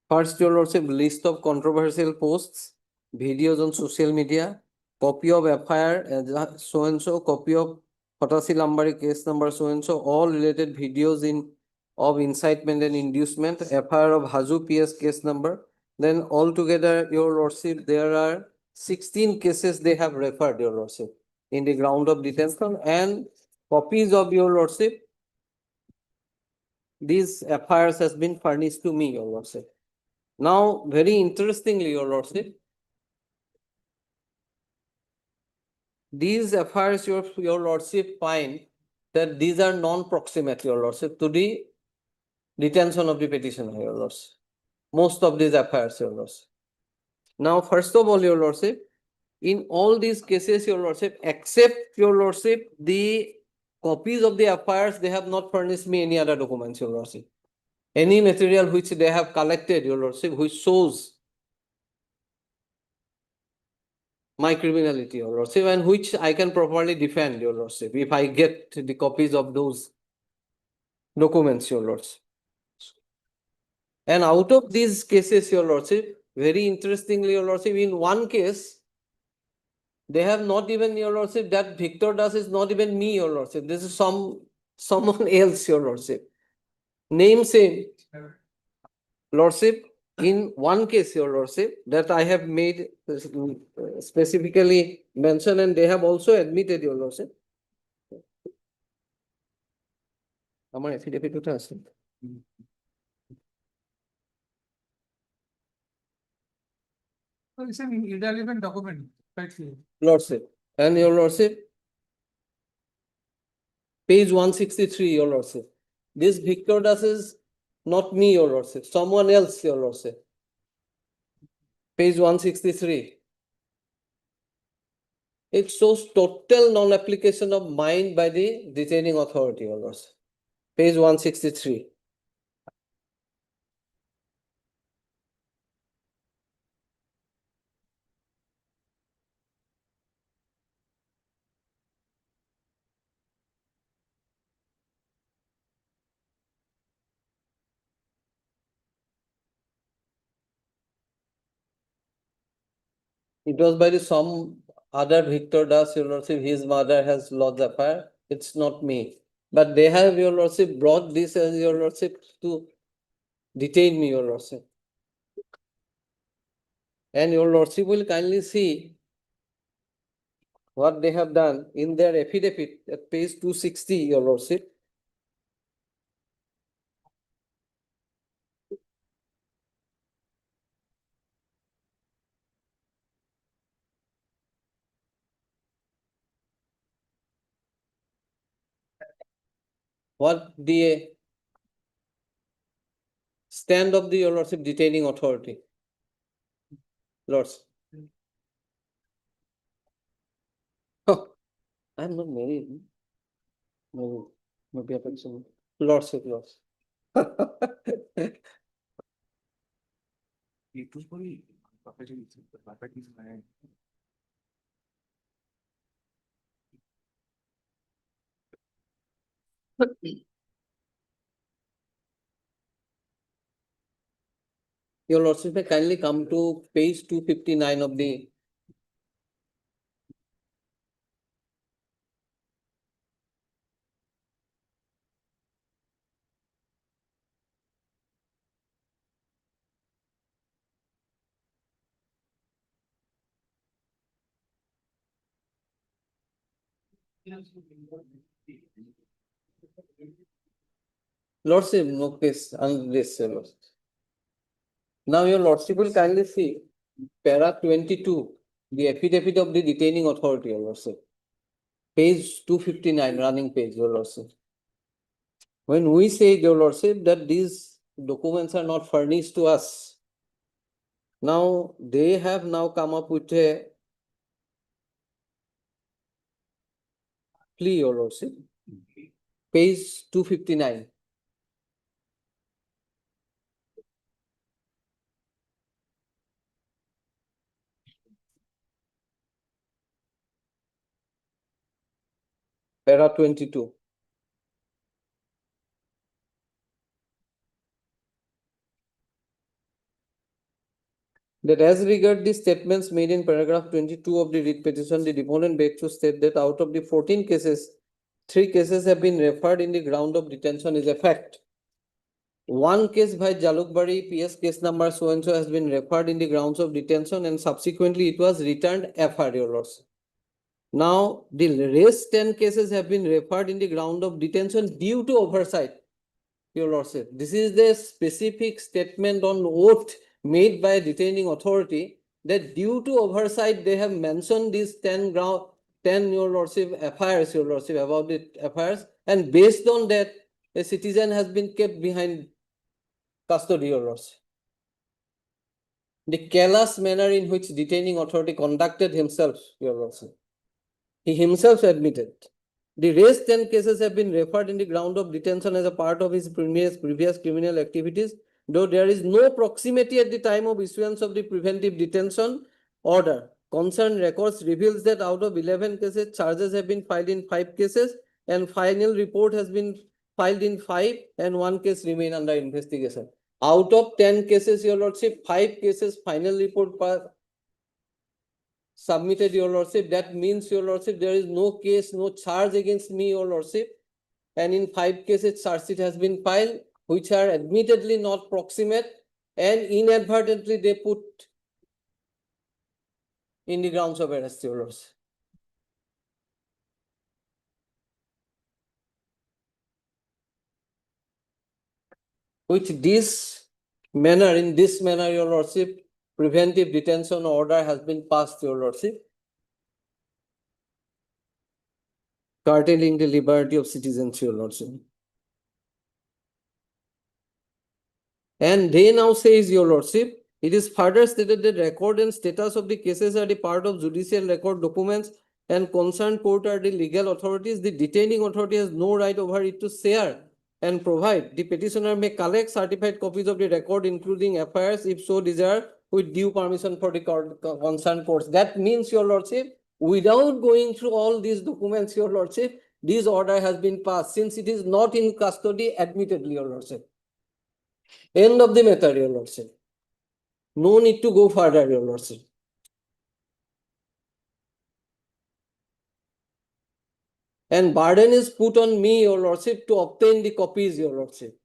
First, your lordship, list of controversial posts, videos on social media, copy of FIR, so-and-so, copy of Fatasi Lambari case number so-and-so, all related videos of incitement and inducement, FIR of Hazu PS case number. Then altogether, your lordship, there are 16 cases they have referred, your lordship, in the ground of detention, and copies of, your lordship, these FIRs has been furnished to me, your lordship. Now, very interestingly, your lordship, these FIRs, your lordship, find that these are non-proximate, your lordship, to the detention of the petitioner, your lordship. Most of these FIRs, your lordship. Now, first of all, your lordship, in all these cases, your lordship, except, your lordship, the copies of the FIRs, they have not furnished me any other documents, your lordship. Any material which they have collected, your lordship, which shows my criminality, your lordship, and which I can properly defend, your lordship, if I get the copies of those documents, your lordship. And out of these cases, your lordship, very interestingly, your lordship, in one case, they have not even, your lordship, that Victor Das is not even me, your lordship. This is someone else, your lordship. Name same. Lordship, in one case, your lordship, that I have made specifically mention, and they have also admitted, your lordship. আমার affidavit আছে। So it's an irrelevant document, quite clear. Lordship, and your lordship, page 163, your lordship. This Victor Das is not me, your lordship, someone else, your lordship. Page 163. It shows total non-application of mind by the detaining authority, your lordship. Page 163. It was by the some other Victor Das, your lordship, his mother has lodged affair. It's not me. But they have, your lordship, brought this as your lordship to detain me, your lordship. And your lordship will kindly see what they have done in their affidavit at page 260, your lordship. What the stand of the, your lordship, detaining authority. Lords. Oh, I'm not married. No, maybe I can say lordship, lords. Your lordship may kindly come to page 259 of the lordship, no case under this, your lordship. Now your lordship will kindly see para 22, the affidavit of the detaining authority, your lordship. Page 259, running page, your lordship. When we say, your lordship, that these documents are not furnished to us, now they have now come up with a plea, your lordship. Page 259. Para 22. That as regard the statements made in paragraph 22 of the writ petition, the deponent begs to state that out of the 14 cases, 3 cases have been referred in the ground of detention is a fact. One case by Jalukbari PS case number so and so has been referred in the grounds of detention, and subsequently it was returned FR, your lordship. Now the rest 10 cases have been referred in the ground of detention due to oversight, your lordship. This is the specific statement on oath made by a detaining authority that due to oversight they have mentioned these 10 your lordship affairs, your lordship, about the affairs, and based on that a citizen has been kept behind custody, your lordship. The careless manner in which detaining authority conducted himself, your lordship, he himself admitted. The rest 10 cases have been referred in the ground of detention as a part of his previous criminal activities, though there is no proximity at the time of issuance of the preventive detention order. Concerned records reveals that out of 11 cases, charges have been filed in 5 cases, and final report has been filed in 5, and 1 case remain under investigation. Out of 10 cases, your lordship, 5 cases final report submitted, your lordship. That means, your lordship, there is no case, no charge against me, your lordship. And in 5 cases, charge sheet has been filed, which are admittedly not proximate, and inadvertently they put in the grounds of arrest, your lordship. With this manner, in this manner, your lordship, preventive detention order has been passed, your lordship, curtailing the liberty of citizens, your lordship. And they now says, your lordship, it is further stated that record and status of the cases are the part of judicial record documents and concerned court are the legal authorities. The detaining authority has no right over it to share and provide. The petitioner may collect certified copies of the record, including FIRs, if so desire, with due permission for the concerned courts. That means, your lordship, without going through all these documents, your lordship, this order has been passed since it is not in custody, admittedly, your lordship. End of the matter, your lordship. No need to go further, your lordship. And burden is put on me, your lordship, to obtain the copies, your lordship.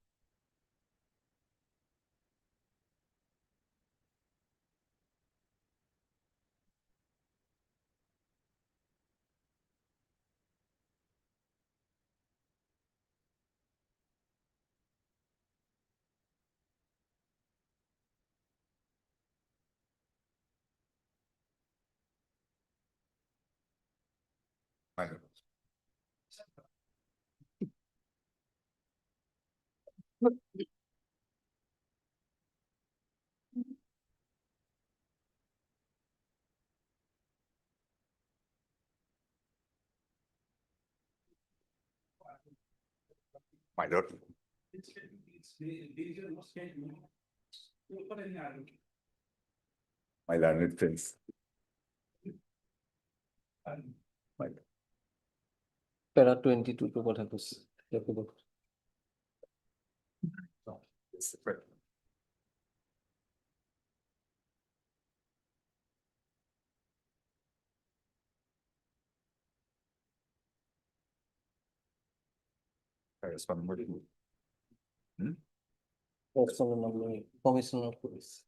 My lord. My learned friends. My Para 22 to what happens. yes, right. Corresponding word. Commissioner of Police.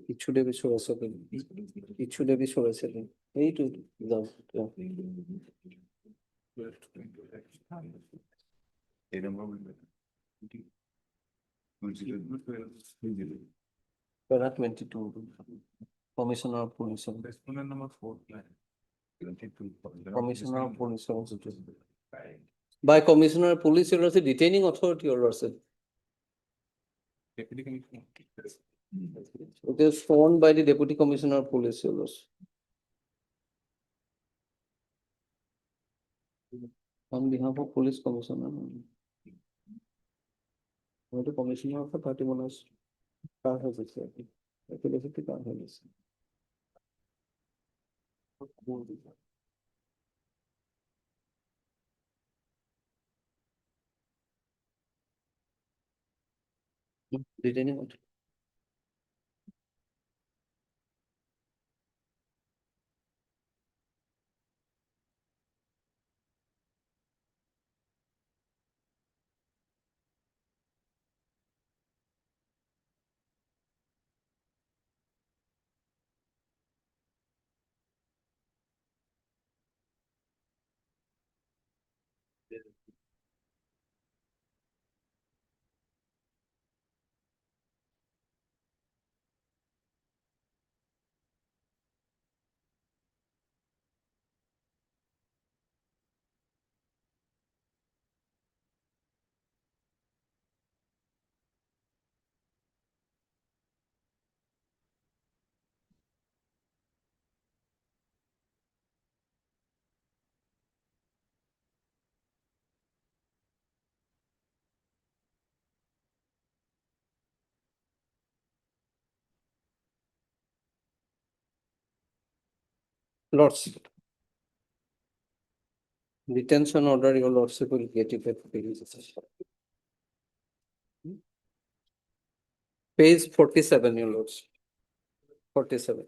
It should have been sure, it should have been sure, এই to the. A number will be. 20. Para 22. Commissioner of Police. Respondent number 4. 22. Commissioner of Police. By Commissioner of Police, your lordship, detaining authority, your lordship. Deputy Commissioner. It is sworn by the Deputy Commissioner of Police, your lordship. On behalf of Police Commissioner. The Commissioner of the Party Bonus. Car has it, sir. The car has it. Detaining authority. Lordship. Detention order, your lordship will get it at page 47, your lordship. 47.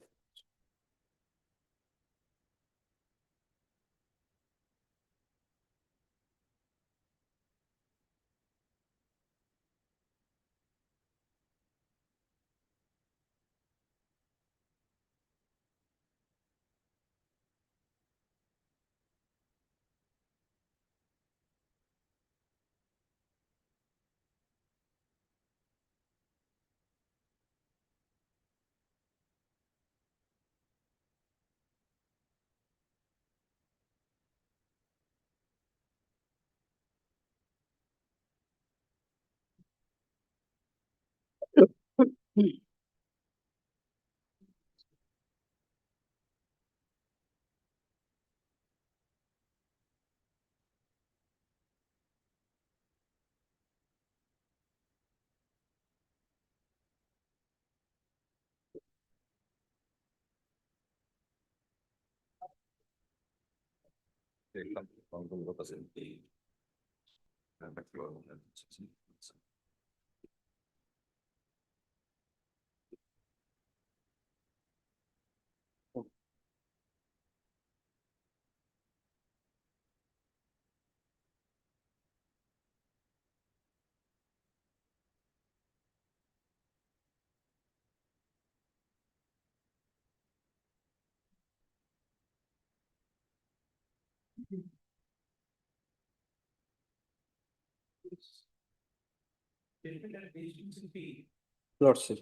Lordship.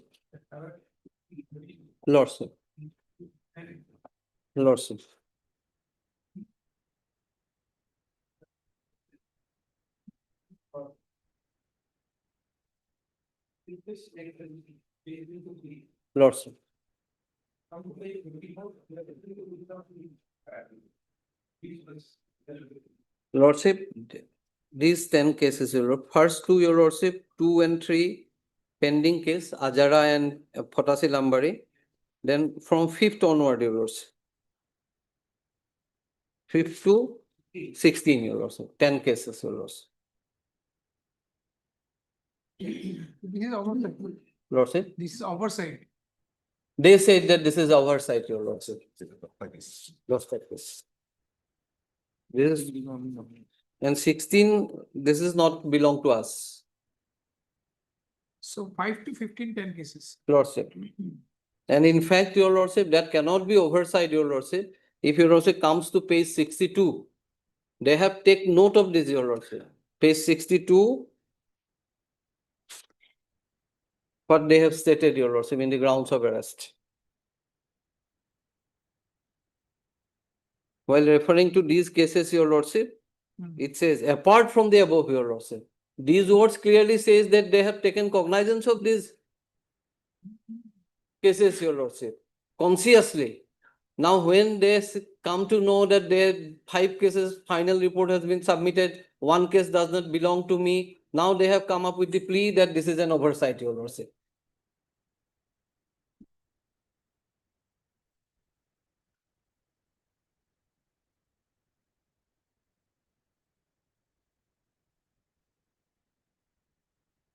Lordship. Lordship. Lordship. Lordship, these 10 cases, your lord. First two, your lordship, 2 and 3 pending case, Ajara and Potasi Lambari. Then from 5th onward, your lordship. 5th to 16, your lordship. 10 cases, your lordship. This is oversight. Lordship, This is oversight. they said that this is oversight, your lordship. Lordship, yes. This is, and 16, this is not belong to us, So 5 to 15, 10 cases. lordship. And in fact, your lordship, that cannot be oversight, your lordship. If your lordship comes to page 62, they have take note of this, your lordship. Page 62, what they have stated, your lordship, in the grounds of arrest. While referring to these cases, your lordship, it says, apart from the above, your lordship, these words clearly says that they have taken cognizance of these cases, your lordship, consciously. Now, when they come to know that their 5 cases final report has been submitted, 1 case does not belong to me, now they have come up with the plea that this is an oversight, your lordship.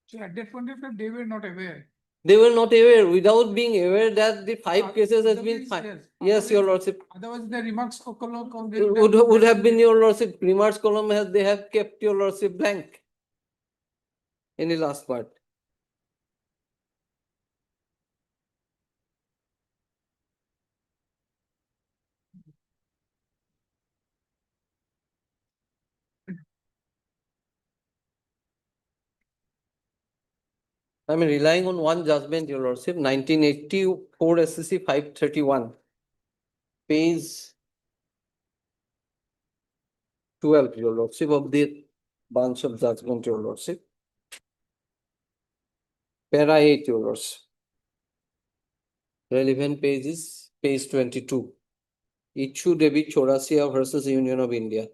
So at that point of time, they were not aware. They were not aware, without being aware that the 5 cases has been Otherwise, Yes, your lordship. Otherwise, the remarks of Would have been your lordship, remarks column has, they have kept your lordship blank in the last part. I mean, relying on one judgment, your lordship, 1984 SCC 531, page 12, your lordship, of the bunch of judgment, your lordship. Para 8, your lordship. Relevant page is page 22. Ichu Devi Chaurasia versus Union of India.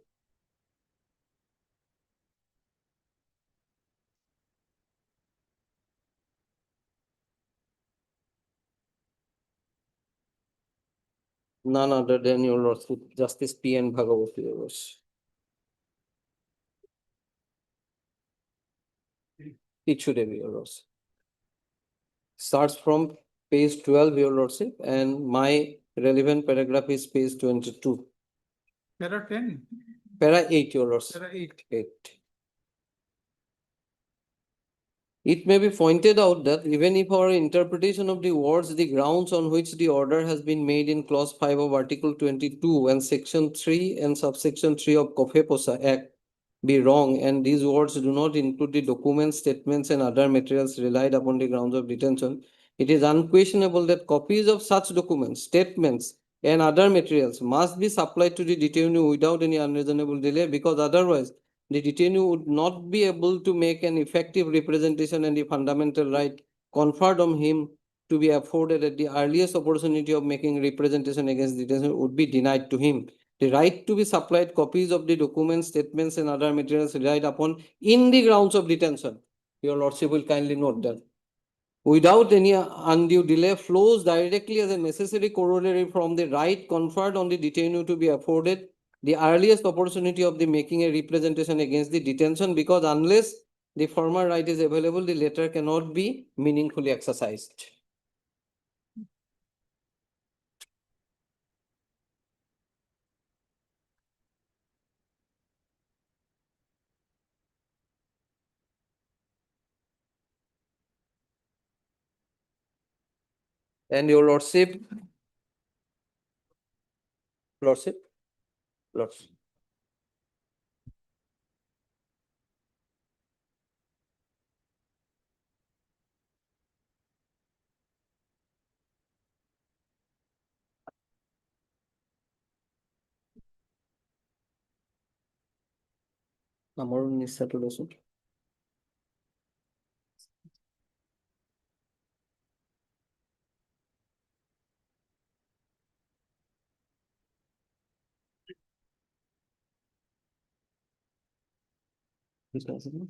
None other than your lordship, Justice P. N. Bhagavati, your lordship. It should have, your lordship. Starts from page 12, your lordship, and my relevant paragraph is page 22. There are 10, Para 8, your lordship. there are 8. 8. It may be pointed out that even if our interpretation of the words, the grounds on which the order has been made in clause 5 of Article 22 and section 3 and subsection 3 of COFEPOSA Act be wrong, and these words do not include the documents, statements, and other materials relied upon the grounds of detention, it is unquestionable that copies of such documents, statements, and other materials must be supplied to the detainee without any unreasonable delay, because otherwise the detainee would not be able to make an effective representation, and the fundamental right conferred on him to be afforded at the earliest opportunity of making representation against detention would be denied to him. The right to be supplied copies of the documents, statements, and other materials relied upon in the grounds of detention. Your lordship will kindly note that, without any undue delay, flows directly as a necessary corollary from the right conferred on the detainee to be afforded the earliest opportunity of the making a representation against the detention, because unless the former right is available, the latter cannot be meaningfully exercised. And your lordship, lordship, lordship. আমারও নিঃশ্বাস লসুন। ঠিক আছে না?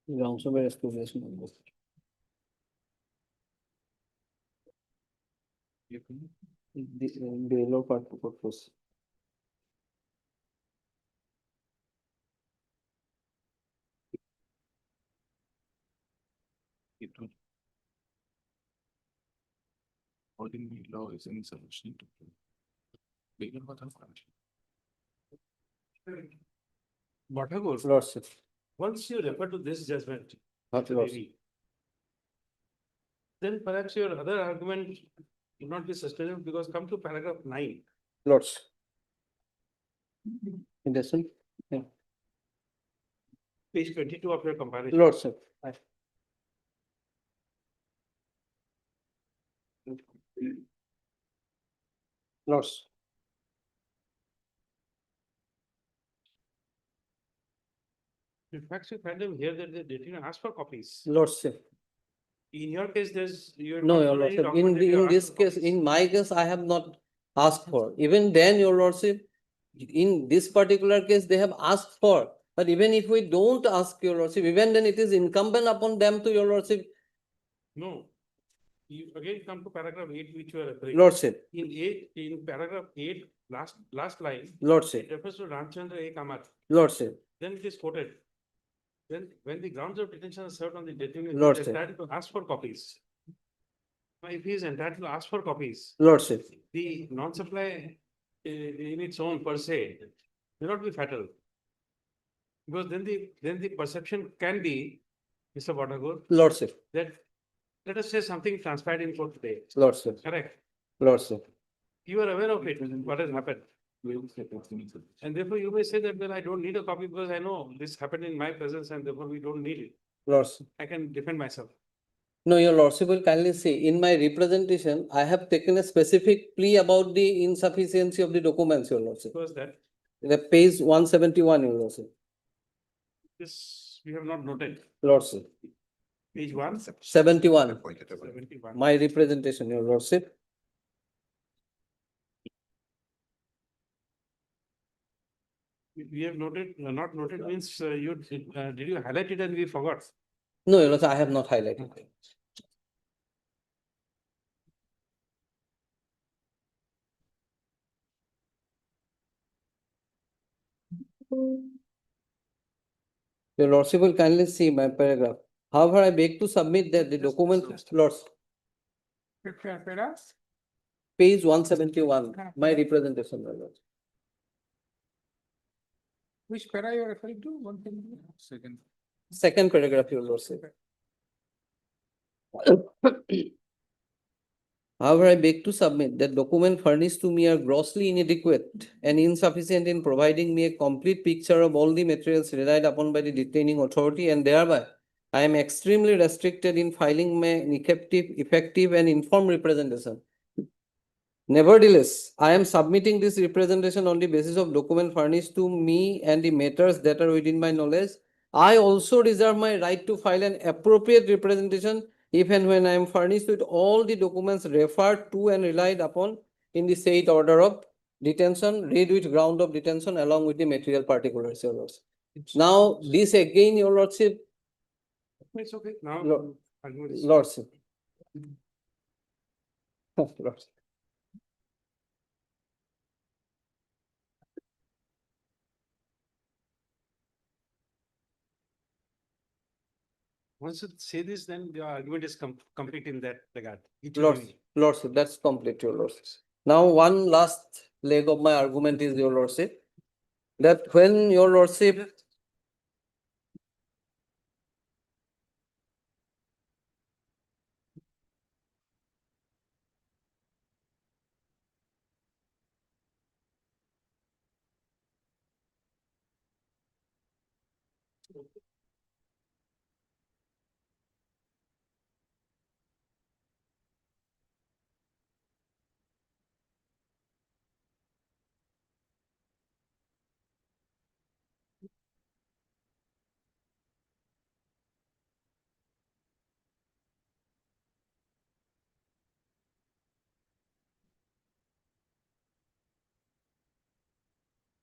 Grounds of exclusion. The yellow part to purpose. According law is insufficient. Legal what I'm Whatever, Lordship. once you refer to this judgment, Lordship. maybe, then perhaps your other argument would not be sustainable because come to paragraph 9. Lordship. Understand? Page 22 of your comparison. Lordship. Lordship. In fact, you find them here that they didn't ask for copies. Lordship. In your case, there's, you're. No, not your already lordship, in documented you in asked this for case, copies. in my case, I have not asked for. Even then, your lordship, in this particular case, they have asked for. But even if we don't ask your lordship, even then it is incumbent upon them to your lordship, No. You again come to paragraph 8, which you are referring. lordship, In paragraph 8, last line, it lordship, refers to Ramchandra A. Kamath. lordship, Then it is quoted. Then when the grounds of detention are served on the detainee, he is Lordship. entitled to ask for copies. Now, if he is entitled to ask for copies, lordship, the non-supply in its own per se may not be fatal. Because then the perception can be, Mr. Bhattakar, lordship, that let us say something transpired in court today, lordship, correct? lordship, You are aware of it, what has happened. And therefore you may say that, well, I don't need a copy because I know this happened in my presence and therefore we don't need it. lordship. I can defend myself. No, your lordship will kindly see, in my representation, I have taken a specific plea about the insufficiency of the documents, your lordship. Because that, The page 171, your lordship, this we have not noted. lordship, Page 1, 71, 71. my representation, your lordship. We have noted, not noted means did you highlight it and we forgot? No, your lordship, I have not highlighted. Your lordship will kindly see my paragraph. However, I beg to submit that the document, lords, Whereas, page 171, my representation, my lord. which para you are referring to? One thing. Second. Second paragraph, your lordship. However, I beg to submit that document furnished to me are grossly inadequate and insufficient in providing me a complete picture of all the materials relied upon by the detaining authority, and thereby I am extremely restricted in filing my effective and informed representation. Nevertheless, I am submitting this representation on the basis of document furnished to me and the matters that are within my knowledge. I also reserve my right to file an appropriate representation if and when I am furnished with all the documents referred to and relied upon in the said order of detention, read with ground of detention along with the material particulars, your lordship. Now, this again, your lordship, It's okay, now. Lord- argument is- lordship. Lordship. Once you say this, then your argument is complete in that regard. Lordship, that's complete, your lordship. Now, one last leg of my argument is, your lordship, that when your lordship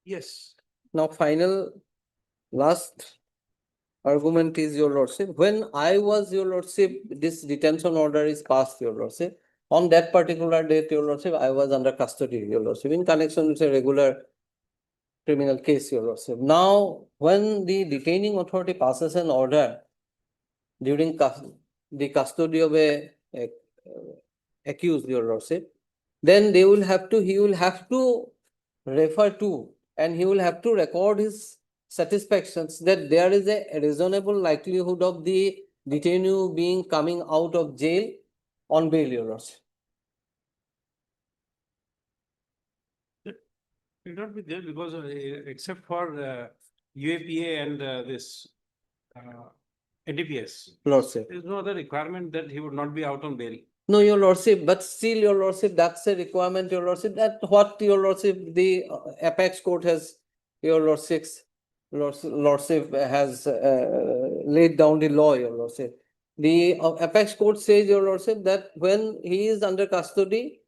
Yes, now final last argument is, your lordship, when I was, your lordship, this detention order is passed, your lordship. On that particular date, your lordship, I was under custody, your lordship, in connection with a regular criminal case, your lordship. Now, when the detaining authority passes an order during the custody of a accused, your lordship, then he will have to refer to, and he will have to record his satisfactions that there is a reasonable likelihood of the detainee being coming out of jail on bail, your lordship. It not be there because except for UAPA and this NDPS, Lordship. there is no other requirement that he would not be out on bail. No, your lordship, but still, your lordship, that's a requirement, your lordship, that what your lordship, the apex court has, your lordship has laid down the law, your lordship. The apex court says, your lordship, that when he is under custody,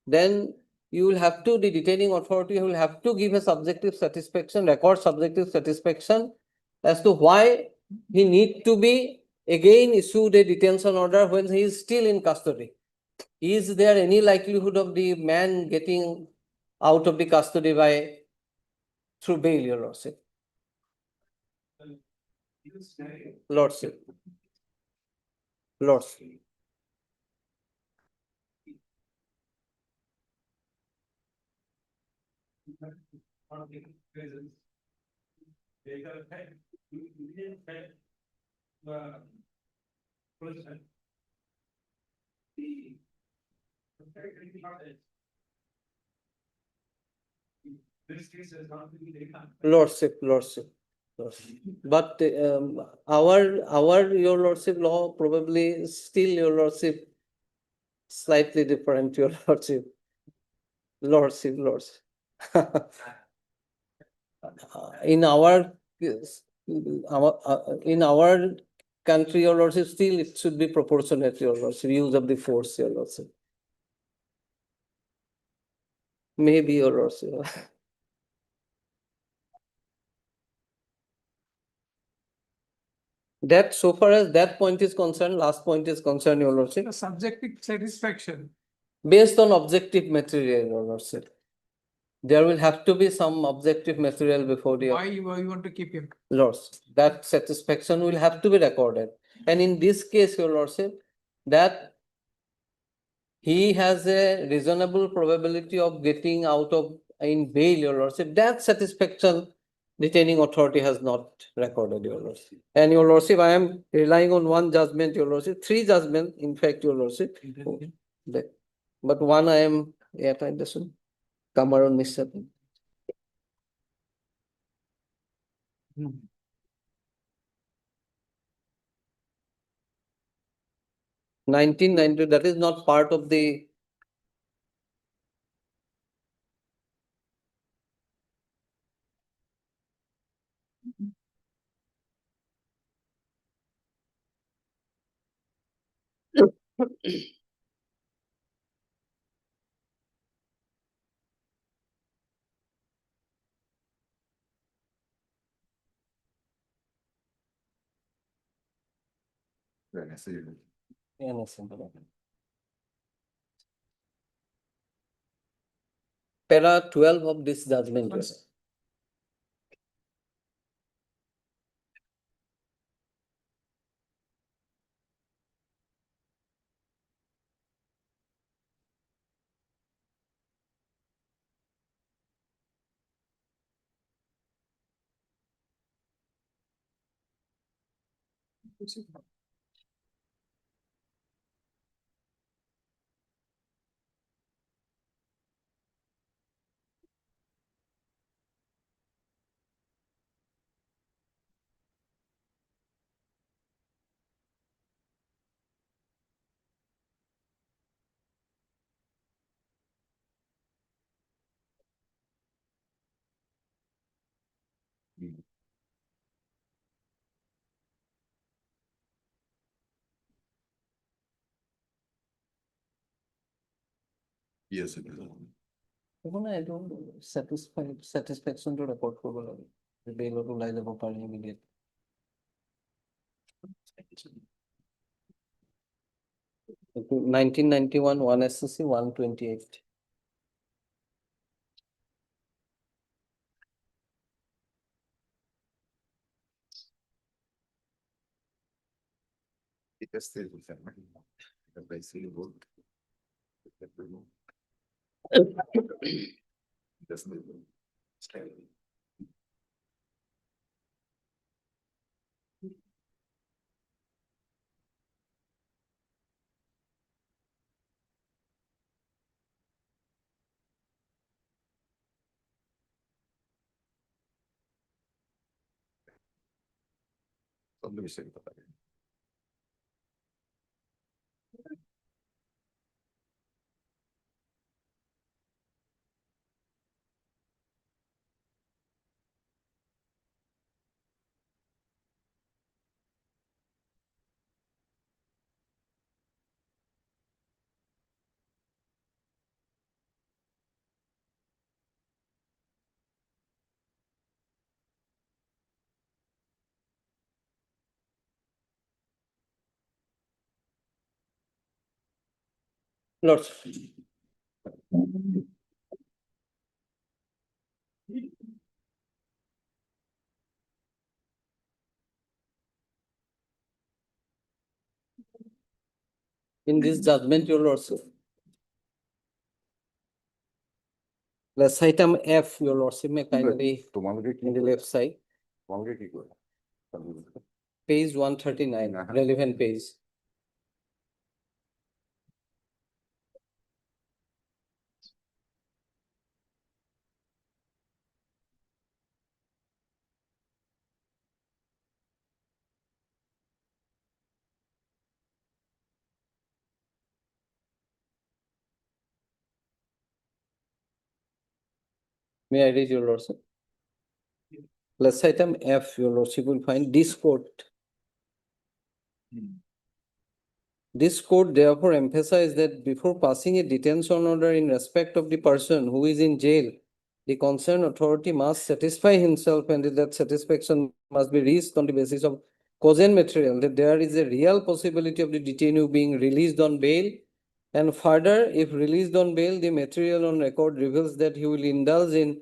then you will have to, the detaining authority will have to give a subjective satisfaction, record subjective satisfaction as to why he need to be again issued a detention order when he is still in custody. Is there any likelihood of the man getting out of the custody by through bail, your lordship? Lordship. Lordship. Lordship, lordship. But our, your lordship law probably still, your lordship, slightly different, your lordship. Lordship, lordship. In our, in our country, your lordship, still it should be proportionate, your lordship, use of the force, your lordship. Maybe, your lordship. That, so far as that point is concerned, last point is concerned, your lordship, The subjective satisfaction. based on objective material, your lordship. There will have to be some objective material before the Why you want to keep him? lords. That satisfaction will have to be recorded. And in this case, your lordship, that he has a reasonable probability of getting out of in bail, your lordship, that satisfaction detaining authority has not recorded, your lordship. And your lordship, I am relying on one judgment, your lordship, three judgments, in fact, your lordship. But one I am yet I listen. Cameron Mr. 1990, that is not part of the para 12 of this judgment. Once- Yes, it is. Even I don't satisfaction to report for the bail or to lie about immediate. Nineteen 1 SCC 128. Lords. In this judgment, your lordship. Let's item F, your lordship may kindly in the left side, page 139, relevant page. May I read, your lordship? Let's item F, your lordship will find this court. This court therefore emphasized that before passing a detention order in respect of the person who is in jail, the concerned authority must satisfy himself, and that satisfaction must be reached on the basis of cogent material, that there is a real possibility of the detainee being released on bail. And further, if released on bail, the material on record reveals that he will indulge in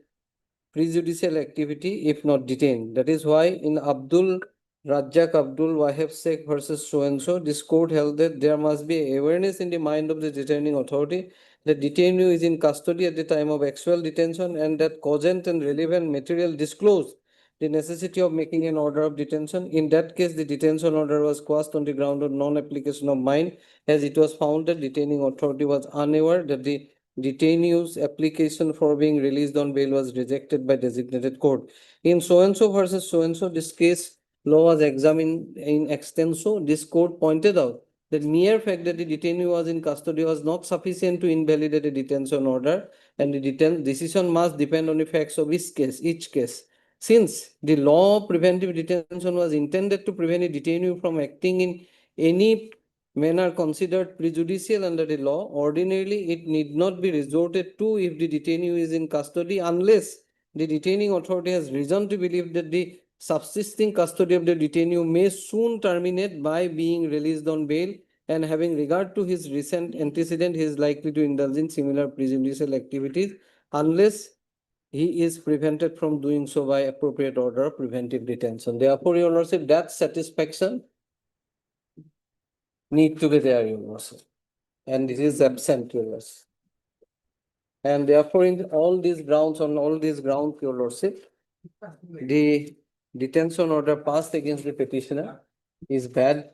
prejudicial activity if not detained. That is why in Abdul Razzaq Abdul Wahab Sheikh versus so-and-so, this court held that there must be awareness in the mind of the detaining authority that detainee is in custody at the time of actual detention, and that cogent and relevant material disclose the necessity of making an order of detention. In that case, the detention order was quashed on the ground of non-application of mind, as it was found that detaining authority was unaware that the detainee's application for being released on bail was rejected by designated court. In so-and-so versus so-and-so, this case law was examined in extenso. This court pointed out that mere fact that the detainee was in custody was not sufficient to invalidate a detention order, and the decision must depend on the facts of each case. Since the law of preventive detention was intended to prevent a detainee from acting in any manner considered prejudicial under the law, ordinarily it need not be resorted to if the detainee is in custody, unless the detaining authority has reason to believe that the subsisting custody of the detainee may soon terminate by being released on bail, and having regard to his recent antecedent, he is likely to indulge in similar prejudicial activities unless he is prevented from doing so by appropriate order of preventive detention. Therefore, your lordship, that satisfaction need to be there, your lordship, and it is absent, your lordship. And therefore, in all these grounds, on all these grounds, your lordship, the detention order passed against the petitioner is bad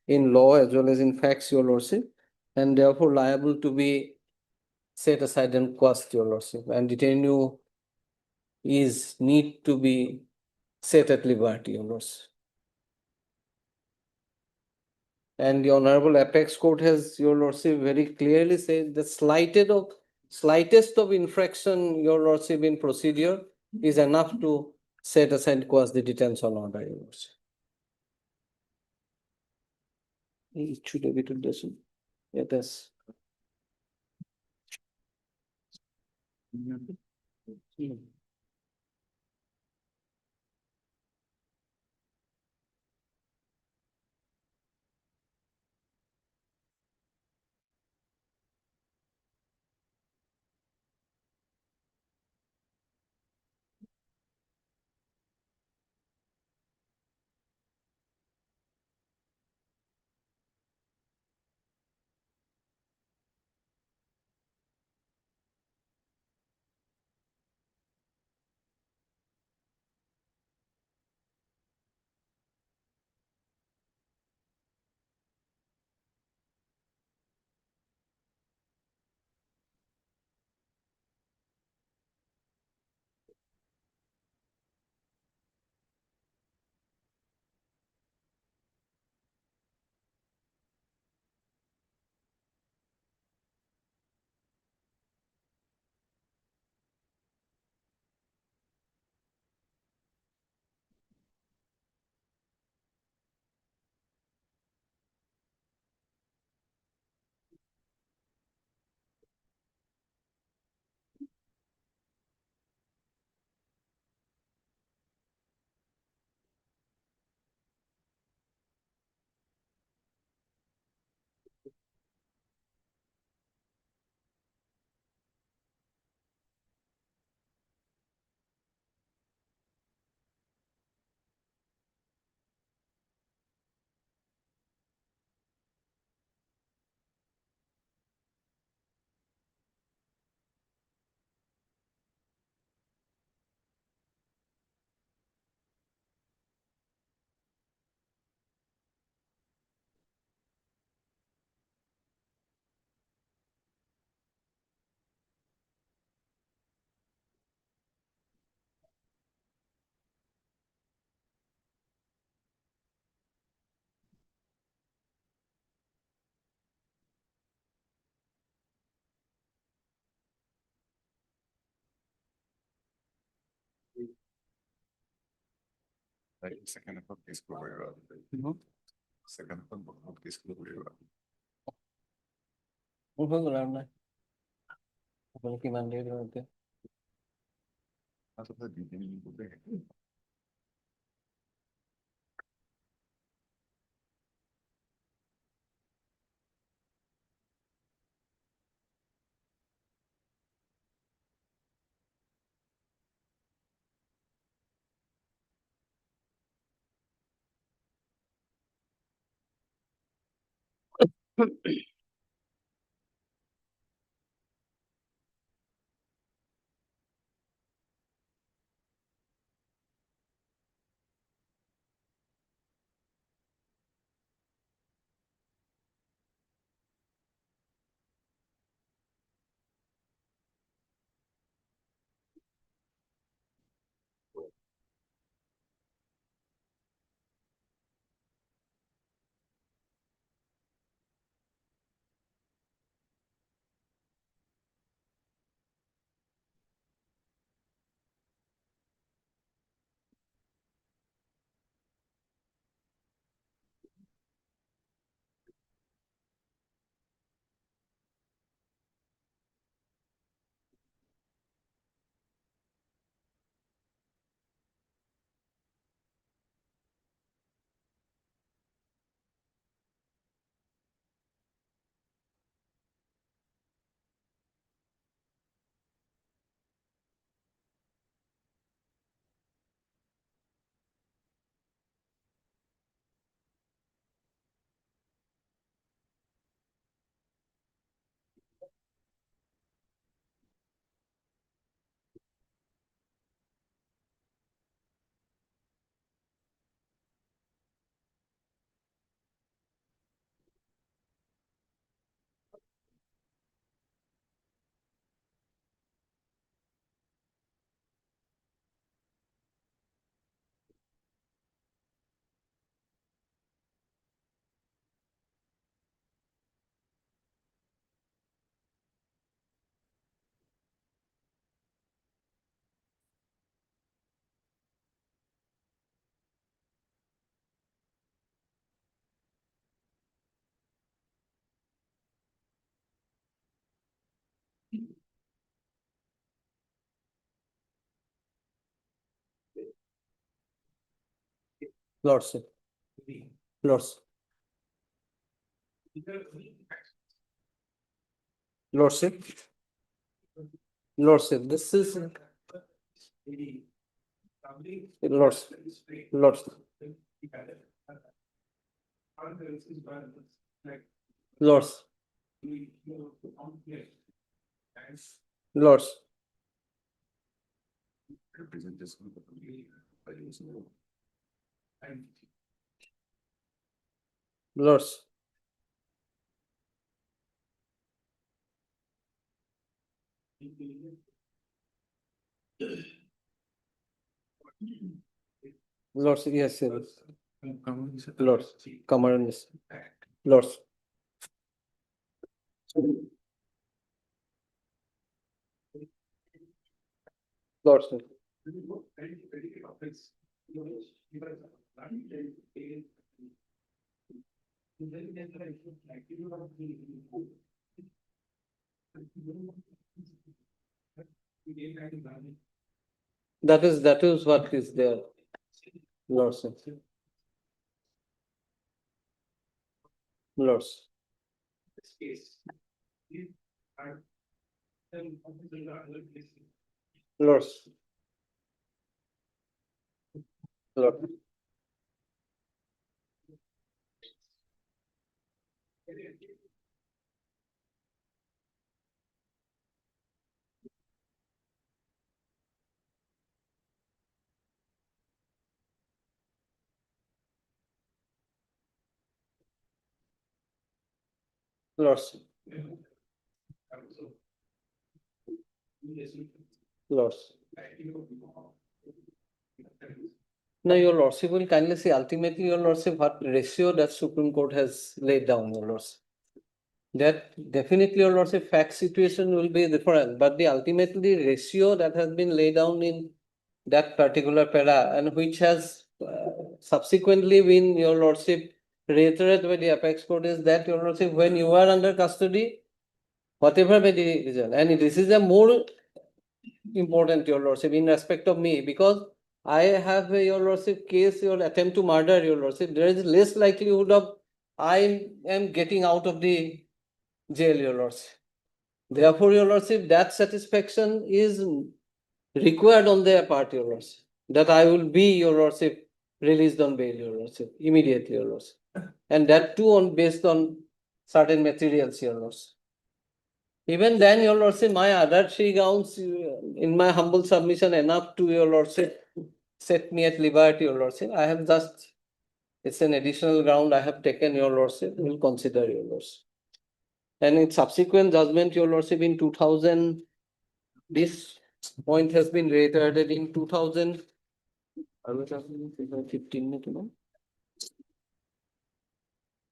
in law as well as in facts, your lordship, and therefore liable to be set aside and quashed, your lordship, and detainee is need to be set at liberty, your lordship. And the Honorable Apex Court has, your lordship, very clearly said the slightest of infraction, your lordship, in procedure is enough to set aside quash the detention order, your lordship. It should have been done. It is. Second of case provider. Second of case provider. হৈ গ'ল আৰু নাই আপুনি কিমান দেৰি ধৰোতে After the beginning. Lordship. Lords. Lordship. Lordship, this is. Lords. Lords. Lords. Lords. Representation. Lords. Lords, yes, yes. Lords, Cameron, yes. Lords. Lords. That is what is there. Lords. Lords. Lords. Lord. Lords. Lords. Now, your lordship will kindly say ultimately, your lordship, what ratio that Supreme Court has laid down, your lordship. That definitely, your lordship, fact situation will be different, but the ultimately ratio that has been laid down in that particular para and which has subsequently when your lordship reiterate by the apex court is that your lordship, when you are under custody, whatever may the reason, and this is a more important, your lordship, in respect of me, because I have your lordship case, your attempt to murder, your lordship, there is less likelihood of I am getting out of the jail, your lordship. Therefore, your lordship, that satisfaction is required on their part, your lordship, that I will be, your lordship, released on bail, your lordship, immediately, your lordship. And that too on based on certain materials, your lordship. Even then, your lordship, my other three grounds, in my humble submission, enough to your lordship, set me at liberty, your lordship. I have just, it's an additional ground I have taken, your lordship, will consider, your lordship. And in subsequent judgment, your lordship, in 2000, this point has been reiterated in 2000. I was talking 2015, you know.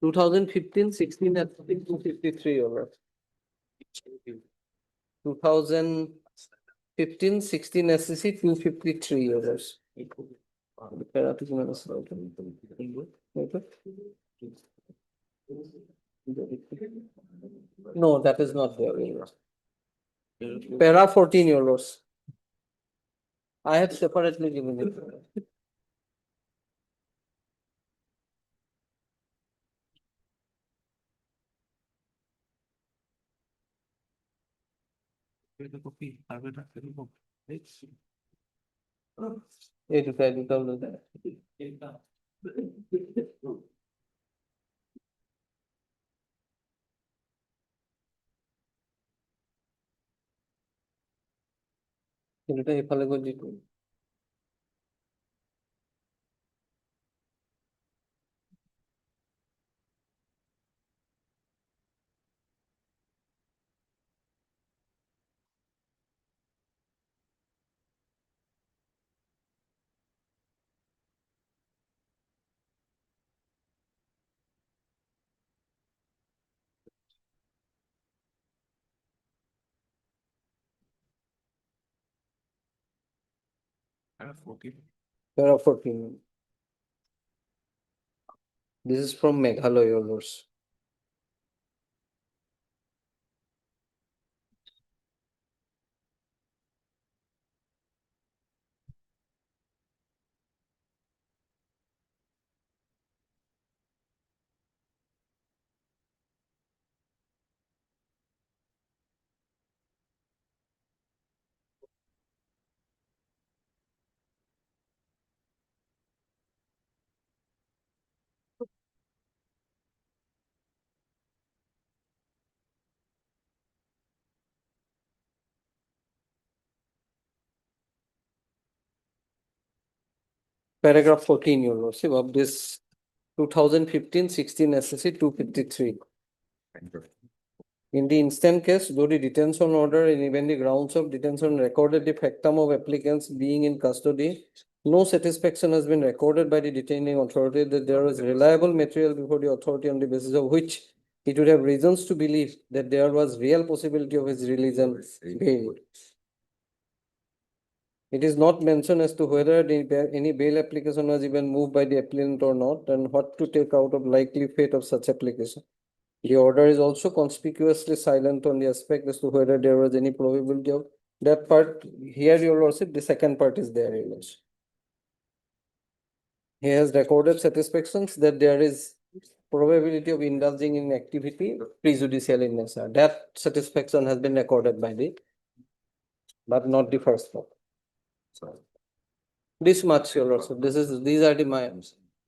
2015, 16, I think 253, your lordship. 2015, 16 SCC 253 euros. No, that is not there. Para 14 euros. I have separately given it. এটা এফালে গৈ দিটো Para 14. This is from Meghalaya, your lords. Paragraph 14, your lordship, of this 2015-16 SSC 253. In the instant case, though the detention order and even the grounds of detention recorded the factum of applicants being in custody, no satisfaction has been recorded by the detaining authority that there was reliable material before the authority on the basis of which it would have reasons to believe that there was real possibility of his release and bail. It is not mentioned as to whether any bail application was even moved by the applicant or not, and what to take out of likely fate of such application. The order is also conspicuously silent on the aspect as to whether there was any probability of that part. Here, your lordship, the second part is there, your lordship. He has recorded satisfactions that there is probability of indulging in activity prejudicial in nature. That satisfaction has been recorded by the, but not the first part. This much, your lordship. These are my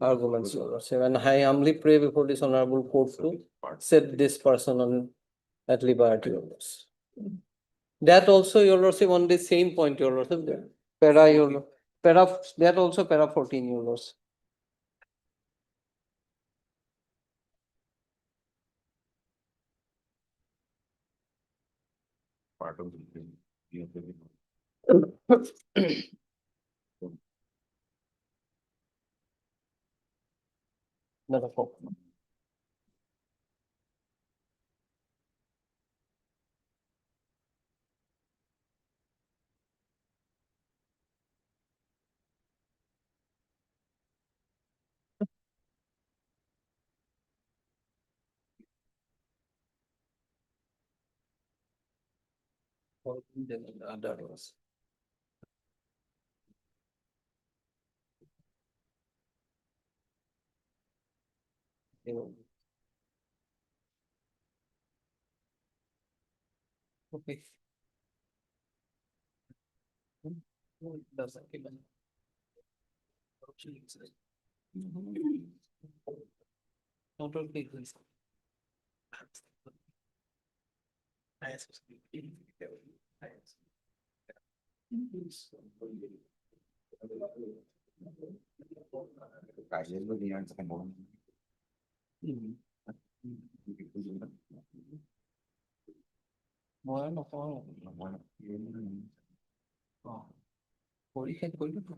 arguments, your lordship. And I humbly pray before this honorable court to set this person on at liberty, your lordship. That also, your lordship, on the same point, your lordship. Para, your lordship. Para, that also para 14, your lordship. Part of the. Not a problem. Then the other was. You know. Okay. Doesn't even. Total people. Kajian lu dia akan ngomong. Bueno, পরীক্ষা করবি তো?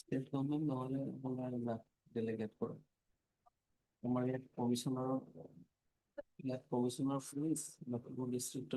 State government নহলে আমরা delegate করো আমার এক commissioner fridge Lucknow district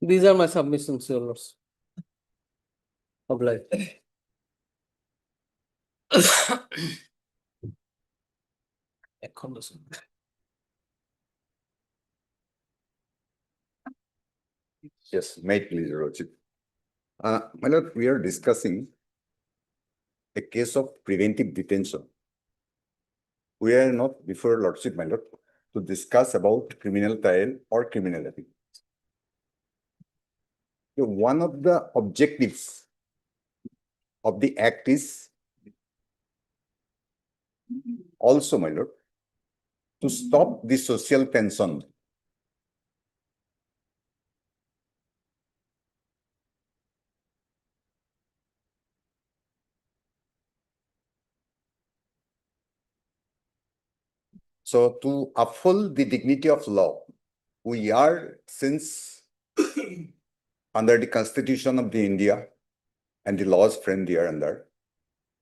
These are my submissions, Your Lords. Of life. Yes, made please, Your Lordship. My lord, we are discussing a case of preventive detention. We are not before Lordship, my lord, to discuss about criminal trial or criminality. One of the objectives of the act is also, my lord, to stop the social tension. So to uphold the dignity of law, we are, since under the Constitution of the India and the laws framed there under,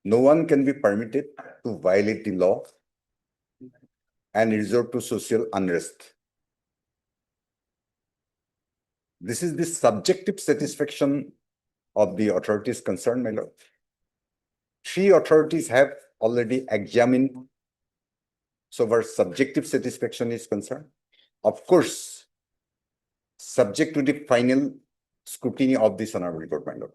no one can be permitted to violate the law and resort to social unrest. This is the subjective satisfaction of the authorities concerned, my lord. 3 authorities have already examined so far subjective satisfaction is concerned. Of course, subject to the final scrutiny of this honorable court, my lord.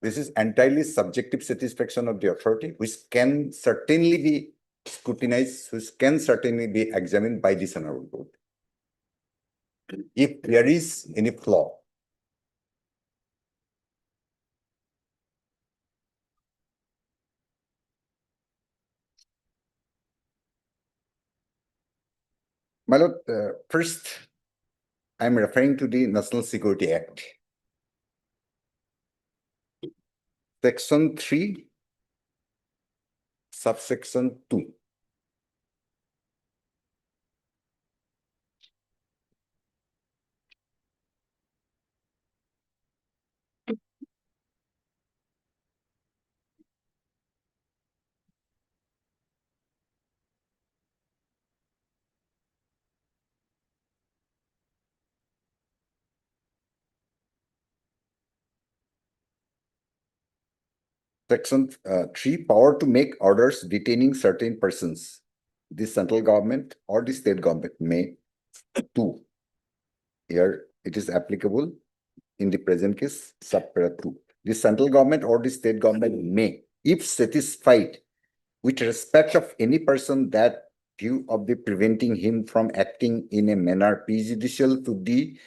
This is entirely subjective satisfaction of the authority, which can certainly be scrutinized, which can certainly be examined by this honorable court. If there is any flaw, my lord, first, I'm referring to the National Security Act. Section 3, subsection 2. Section 3, power to make orders detaining certain persons. The central government or the state government may. 2. Here it is applicable in the present case, subpara 2. The central government or the state government may, if satisfied with respect of any person that view of the preventing him from acting in a manner prejudicial to the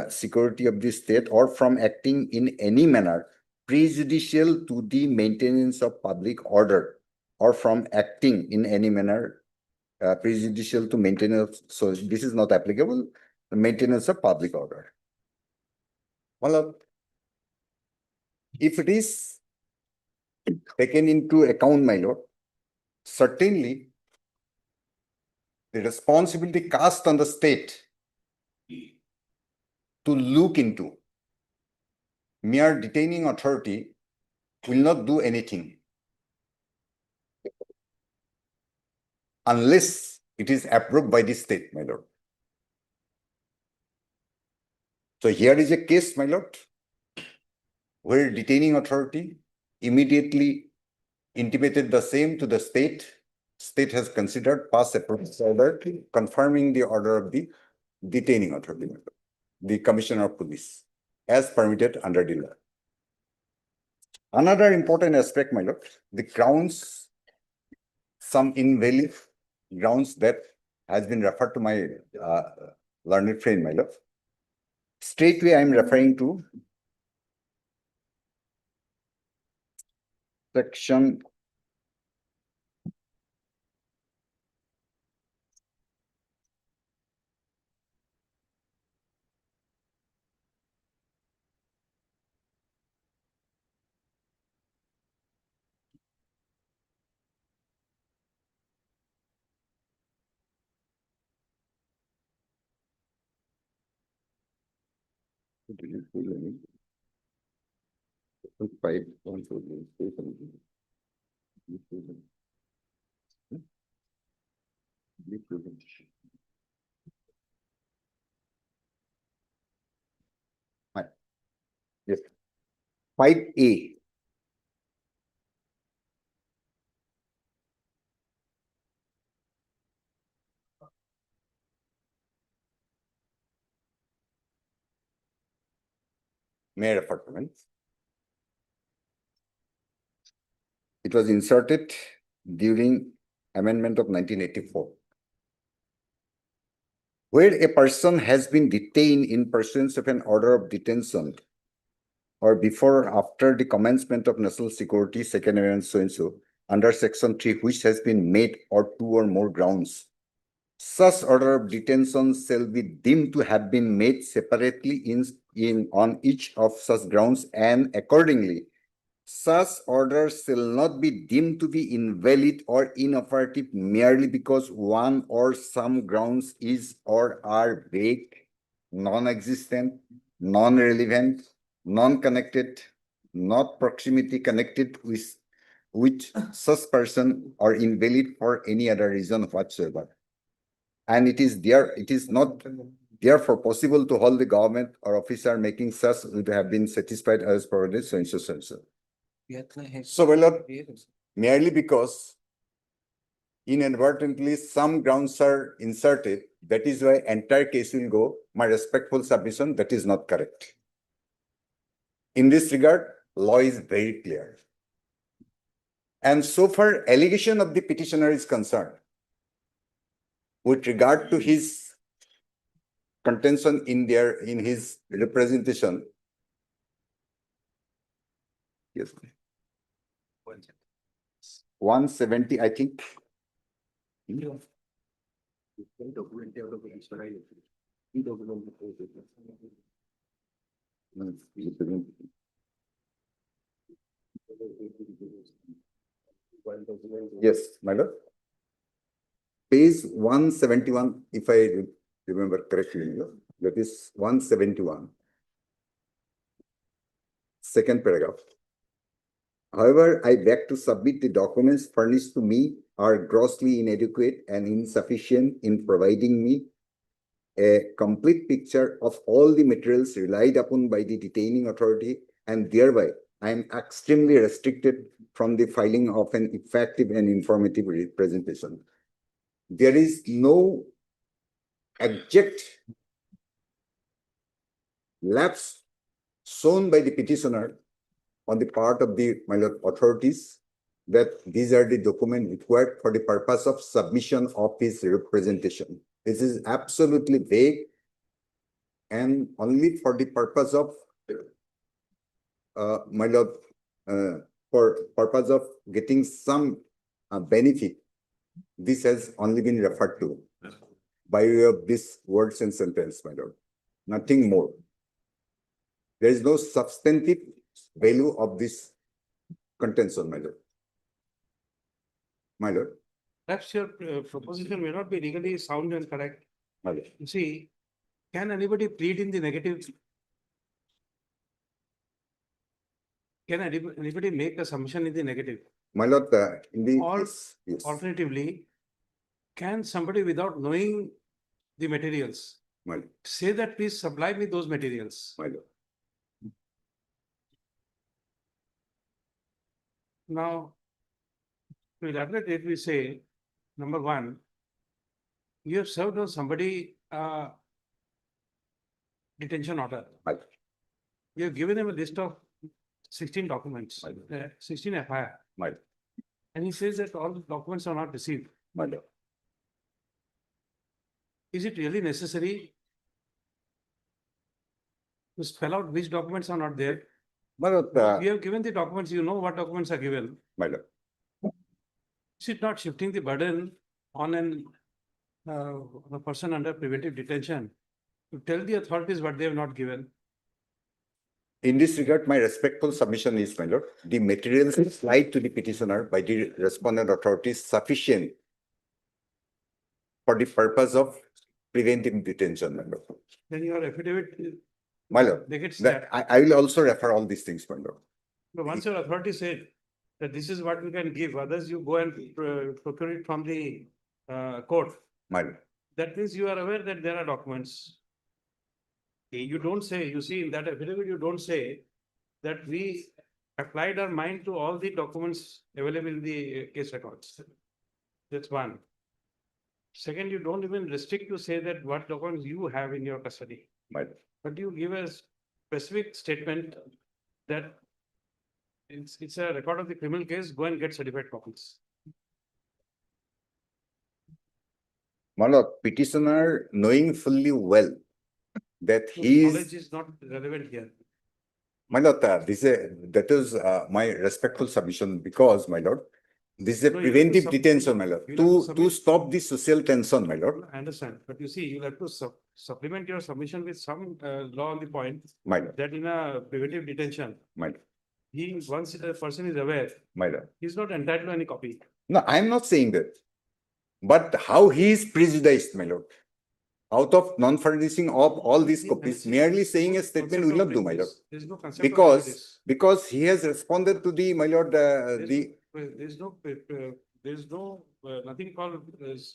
security of the state or from acting in any manner prejudicial to the maintenance of public order or from acting in any manner prejudicial to maintenance. So this is not applicable, the maintenance of public order. Well, if it is taken into account, my lord, certainly the responsibility cast on the state to look into mere detaining authority will not do anything unless it is approved by the state, my lord. So here is a case, my lord, where detaining authority immediately intimated the same to the state. State has considered, passed a proposed order confirming the order of the detaining authority, my lord, the commissioner of police, as permitted under the law. Another important aspect, my lord, the grounds, some invalid grounds that has been referred to my learned friend, my lord. Straightway, I am referring to section 5A. May I refer to it? It was inserted during amendment of 1984. Where a person has been detained in pursuance of an order of detention or before or after the commencement of national security, second amendment so-and-so, under section 3, which has been made or 2 or more grounds, such order of detention shall be deemed to have been made separately on each of such grounds, and accordingly, such orders shall not be deemed to be invalid or inoperative merely because one or some grounds is or are vague, non-existent, non-relevant, non-connected, not proximity connected which such person are invalid for any other reason whatsoever. And it is not therefore possible to hold the government or officer making such would have been satisfied as per the so and so, so and so. So, my lord, merely because inadvertently some grounds are inserted, that is why entire case will go. My respectful submission, that is not correct. In this regard, law is very clear. And so far allegation of the petitioner is concerned, with regard to his contention in his representation. Yes. 170, I think. Yes, my lord. Page 171, if I remember correctly, that is 171. Second paragraph. However, I beg to submit the documents furnished to me are grossly inadequate and insufficient in providing me a complete picture of all the materials relied upon by the detaining authority, and thereby I am extremely restricted from the filing of an effective and informative representation. There is no exact lapse shown by the petitioner on the part of the my lord authorities that these are the documents required for the purpose of submission of his representation. This is absolutely vague and only for the purpose of my lord, for purpose of getting some benefit. This has only been referred to by way of this words and sentence, my lord. Nothing more. There is no substantive value of this contention, my lord. My lord. Perhaps your proposition may not be legally sound and correct. My lord. You see, can anybody plead in the negative? Can anybody make a submission in the negative? My lord, in the Or yes. alternatively, can somebody without knowing the materials My lord. say that please supply me those materials? My lord. Now, to elaborate it, we say, number one, you have served on somebody detention order. Right. You have given him a list of 16 documents, Right. 16 FIR. My lord. And he says that all the documents are not received. My lord. Is it really necessary to spell out which documents are not there? My lord, We have given the documents, you know what documents are given. my lord. Is it not shifting the burden on a person under preventive detention to tell the authorities what they have not given? In this regard, my respectful submission is, my lord, the materials supplied to the petitioner by the respondent authorities sufficient for the purpose of preventive detention, my lord. Then your affidavit My lord, negates that that. I will also refer all these things, my lord. But once your authority said that this is what we can give, others you go and procure it from the court. My lord. That means you are aware that there are documents. You don't say, you see in that affidavit, you don't say that we applied our mind to all the documents available in the case records. That's one. Second, you don't even restrict to say that what documents you have in your custody. My lord. But you give a specific statement that it's a record of the criminal case, go and get certified copies. My lord, petitioner knowing fully well that So he knowledge is, is not relevant here. my lord, that is my respectful submission because, my lord, this is a No, you have to preventive detention, my lord, you'll have to to submit- stop the social tension, my lord, I understand, but you see, you'll have to supplement your submission with some law on the point my lord, that in a preventive detention, my lord, once a person is aware, my lord. he's not entitled to any copy. No, I am not saying that. But how he is prejudiced, my lord, out of non-furnishing of all these copies, merely saying a statement will not do, my lord. There's no concept of Because, prejudice. because he has responded to the, my lord, the, nothing called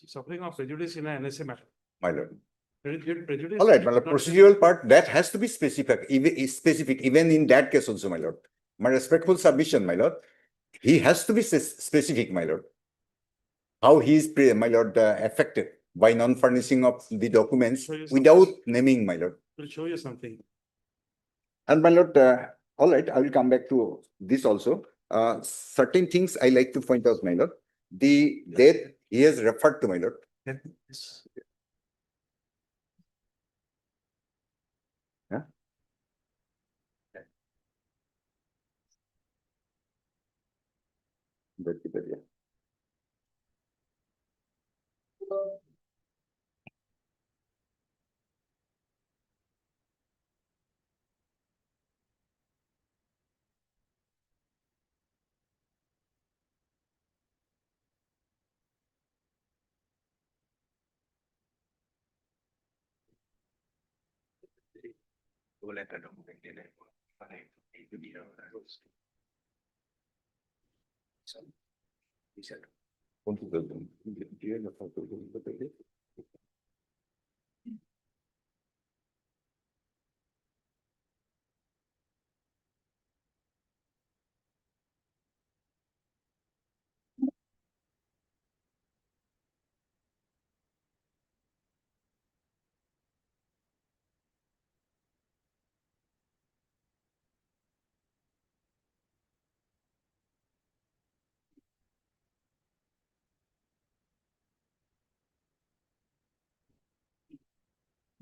suffering of prejudice in an NSA matter. my lord. Prejudice. All right, my lord, not- procedural part, that has to be specific, even in that case also, my lord. My respectful submission, my lord. He has to be specific, my lord. How he is, my lord, affected by non-furnishing of the documents So you- without naming, my lord. Will show you something. And my lord, all right, I will come back to this also. Certain things I like to point out, my lord. The death he has referred to, my lord. Yeah. Yeah.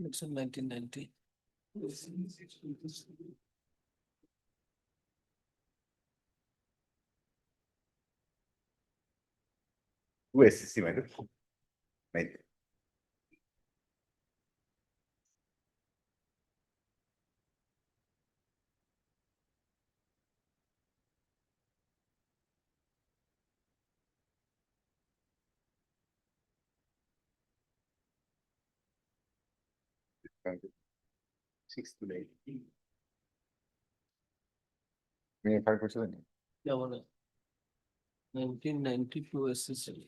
It's in 1990. Who SCC, my lord? Right. Six to eight. May I find question? Yeah, 1992 SSL.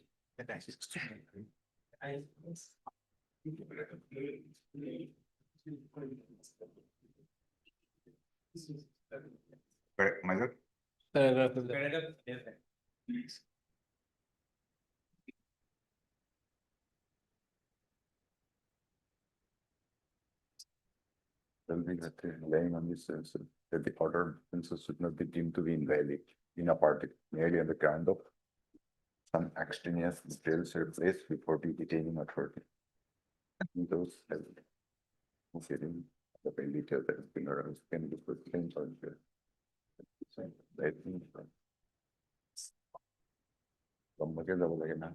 Correct, my lord. Paragraph is there. Don't think that relying on this, that the order of offenses should not be deemed to be invalid in a party, merely on the ground of some extraneous details are placed before the detaining authority. Those have considering the detail that has been aroused can be put claims on here. So, I think. Lambaga যাব লাগে না।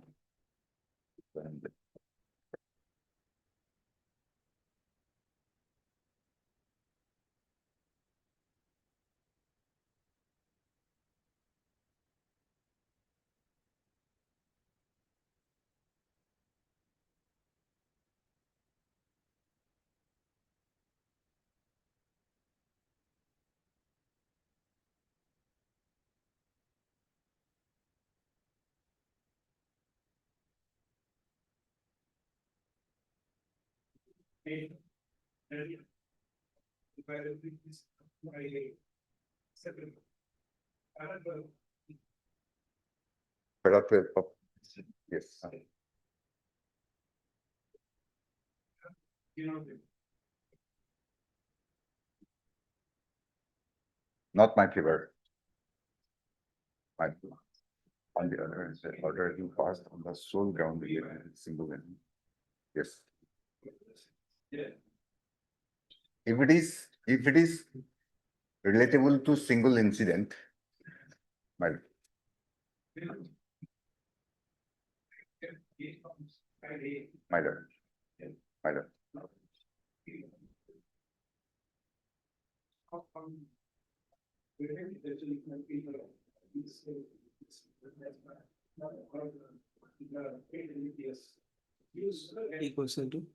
Yes. Not my favor. My. On the other hand, the order you passed on the sole ground related single and. Yes. If it is relatable to single incident. My. My lord. My lord. Equals to.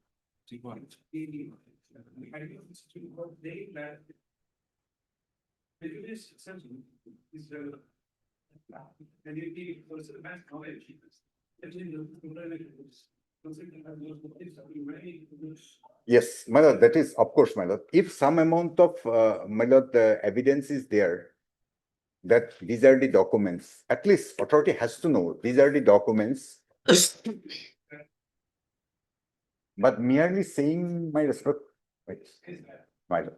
And you keep close to the best knowledge. Yes, my lord, that is, of course, my lord. If some amount of, my lord, the evidence is there that these are the documents, at least authority has to know these are the documents. But merely saying my respect, wait, my lord.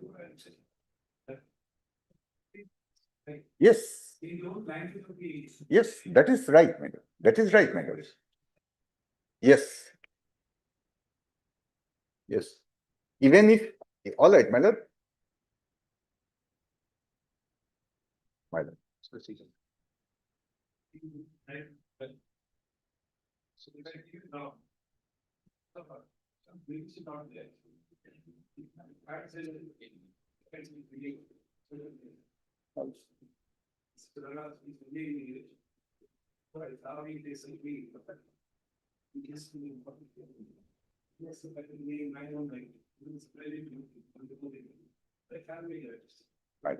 Yes, yes, that is right, my lord. That is right, my lord. Yes. Yes. Even if, all right, my lord. My lord. Right.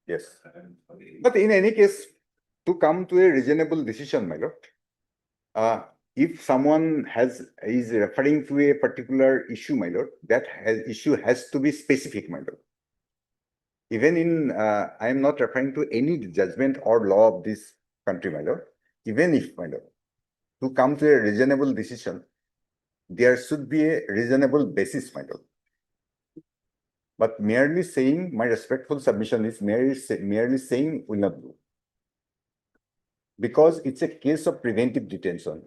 Yes. But in any case, to come to a reasonable decision, my lord, if someone is referring to a particular issue, my lord, that issue has to be specific, my lord. Even in, I am not referring to any judgment or law of this country, my lord. Even if, my lord, to come to a reasonable decision, there should be a reasonable basis, my lord. But merely saying, my respectful submission is merely saying will not do. Because it's a case of preventive detention.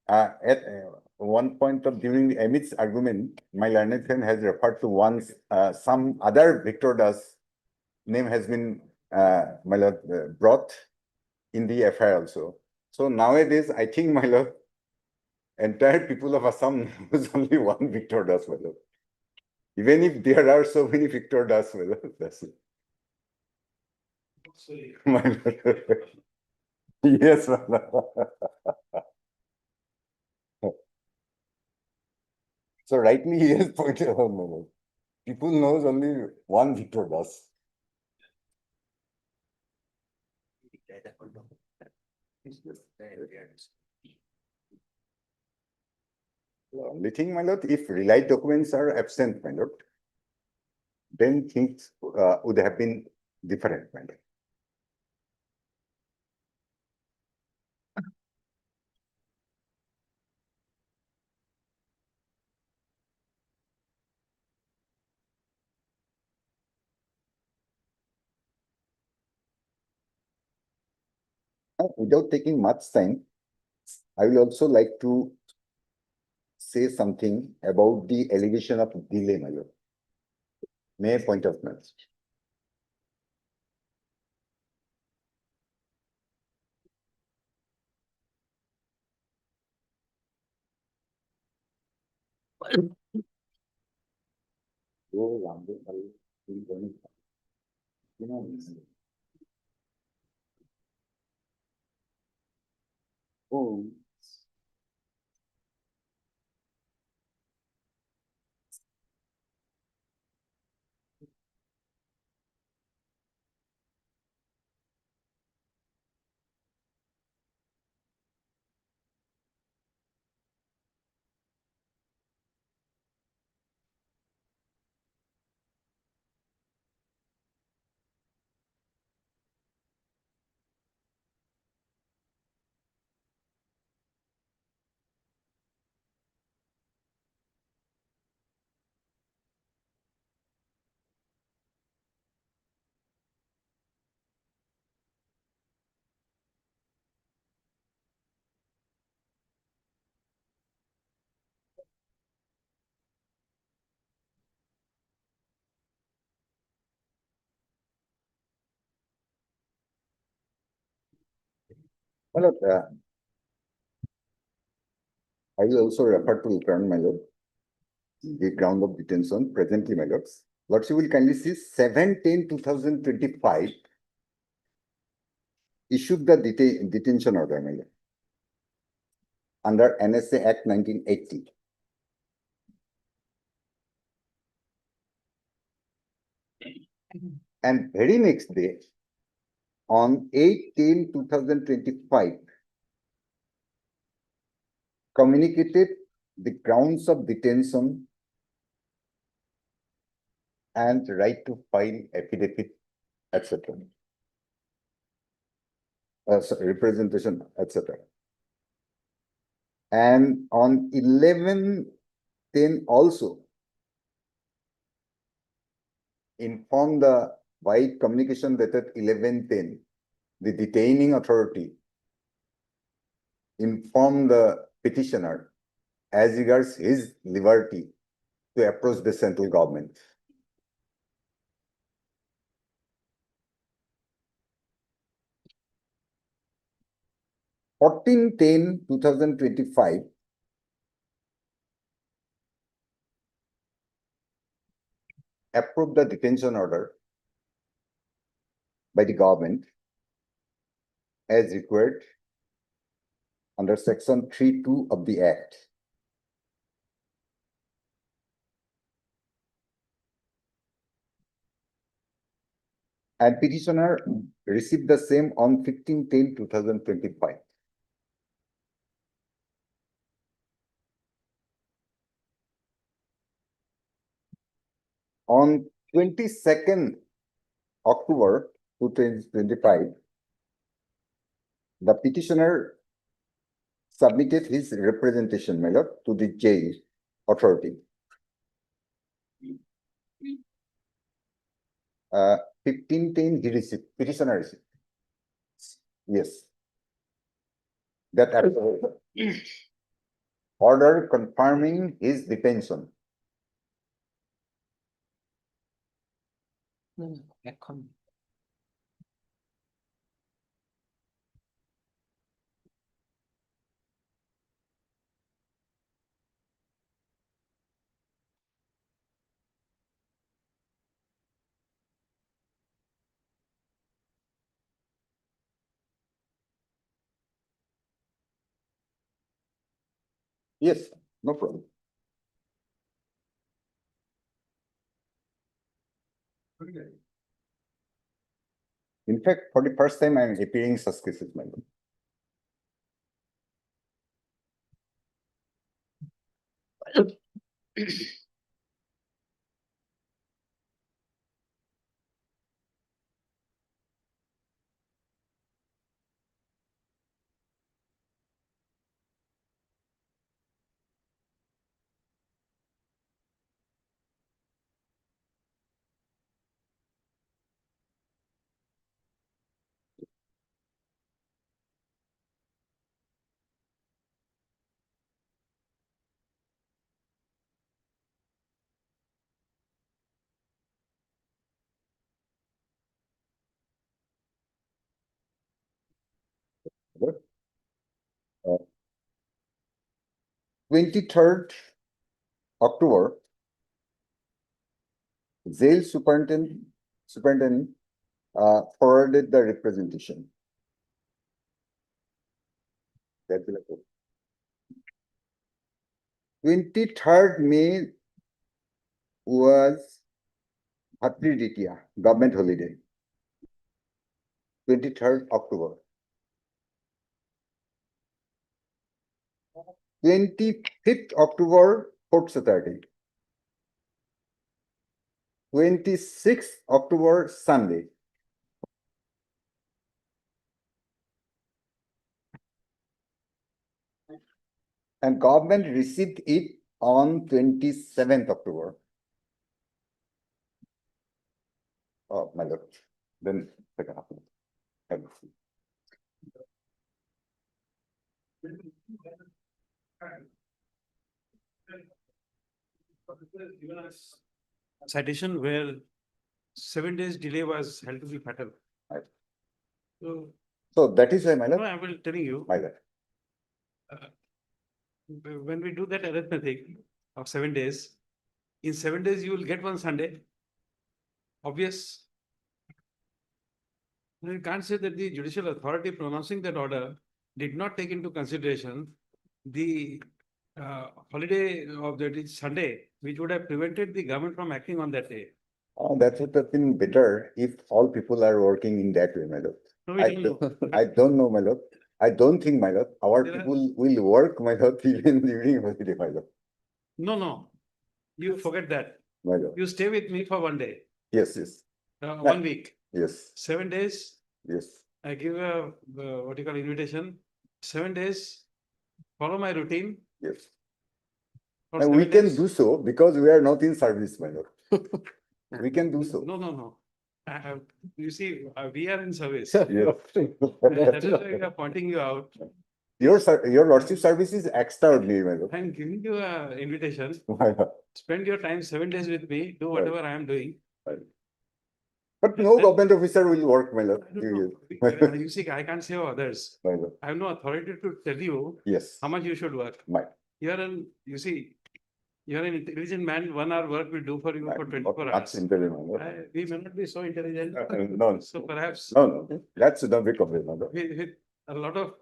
At one point of during the Amit's argument, my learned friend has referred to once some other Victor Das name has been my lord, brought in the FIR also. So nowadays, I think, my lord, entire people of Assam knows only one Victor Das, my lord. Even if there are so many Victor Das, my lord, that's it. My lord. Yes, my lord. So rightly he has pointed out, my lord. People knows only one Victor Das. The only thing, my lord, if relied documents are absent, my lord, then things would have been different, my lord. Without taking much time, I will also like to say something about the allegation of delay, my lord. May I point out, my lord? Oh. Well, I will also refer to current, my lord, the ground of detention presently, my lords. Lordship will kindly see 7/10/2025 issued the detention order, my lord, under NSA Act 1980. And very next day, on 8/10/2025 communicated the grounds of detention and right to file affidavit, etc. Representation, etc. And on 11/10 also inform the by communication dated 11/10, the detaining authority inform the petitioner as regards his liberty to approach the central government. Fourteen 10/2025 approved the detention order by the government as required under section 3(2) of the Act. And petitioner received the same on 15/10/2025. On 22nd October 2025, the petitioner submitted his representation, my lord, to the jail authority. 15/10 he received, petitioner received. Yes. That order confirming his detention. Yes, no problem. In fact, for the first time, I am appearing such cases, my lord. Good. 23rd October, jail superintendent forwarded the representation. That will approve. 23rd May was Bhatri Ditya, government holiday. 23rd October. 25th October, 4th Saturday. 26th October, Sunday. And government received it on 27th October. Oh, my lord. Then second half. Have a seat. Given us a citation where 7 days delay was held to be fatal. Right. So, So that is why, my no, lord, I will telling you, my lord. when we do that arithmetic of 7 days, in 7 days you will get one Sunday. Obvious. You can't say that the judicial authority pronouncing that order did not take into consideration the holiday of that is Sunday, which would have prevented the government from acting on that day. That would have been better if all people are working in that way, my lord. No, we I don't know. don't, I don't know, my lord. I don't think, my lord, our There are- people will work, my lord, even during holiday, my lord, No. You forget that. my lord. You stay with me for 1 day, Yes, 1 week, yes, 7 days. yes. I give a what you call invitation. 7 days. Follow my routine. Yes. For And we 7 can days. do so because we are not in service, my lord. We can do so. No. You see, we are in service. Yes. That is why we are pointing you out. Your lordship service is extraordinary, my lord. I'm giving you a invitation. My lord. Spend your time 7 days with me. Do whatever I am doing. But no government officer will work, my I lord. don't know. You see, I can't save others. My lord. I have no authority to tell you Yes, how much you should work. my. You see, you are an intelligent man. 1 hour work will do for you for 24 Not hours. intelligent, my lord. We may not be so intelligent. No, So perhaps no, that's the big of it, my lord. with a lot of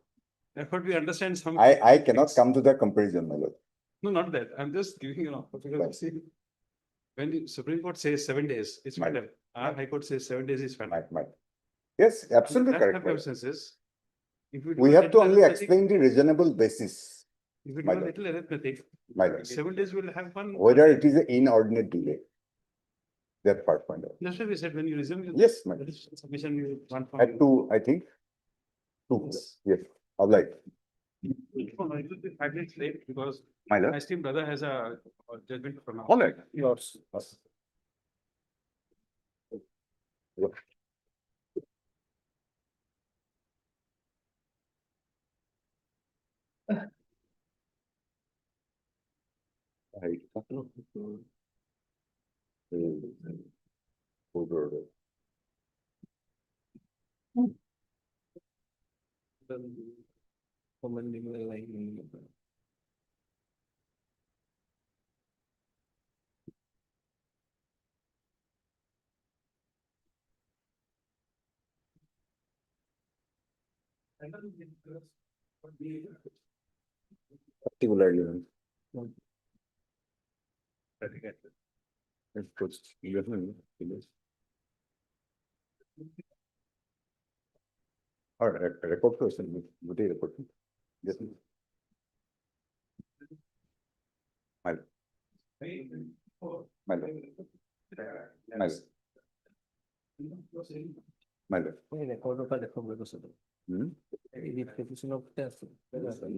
effort, we understand some. I cannot come to the comparison, my lord. No, not that. I'm just giving you an offer because Right. you see, when the Supreme Court says 7 days, it's Right. final. Our High Court says 7 days is final. My. Yes, absolutely That correct, my lord. circumstances, if you do We a have to little only arithmetic- explain the reasonable basis, If you do my a lord. little arithmetic, my lord. 7 days will have one. Whether it is an inordinate delay. That part, my lord. That's why we said when you resume your. Yes, my lord. Submission, you want from. At two, I think. Two, yes, all right, No, it will be 5 minutes late because my my lord. esteemed brother has a judgment to pronounce. All right. Yours. Particularly. It puts 11, all right, record person, good day report. Yes. My. My lord. My lord. My lord. রেকর্ডটা দেখো বলে Hmm? এই representation of Yes,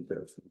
interesting.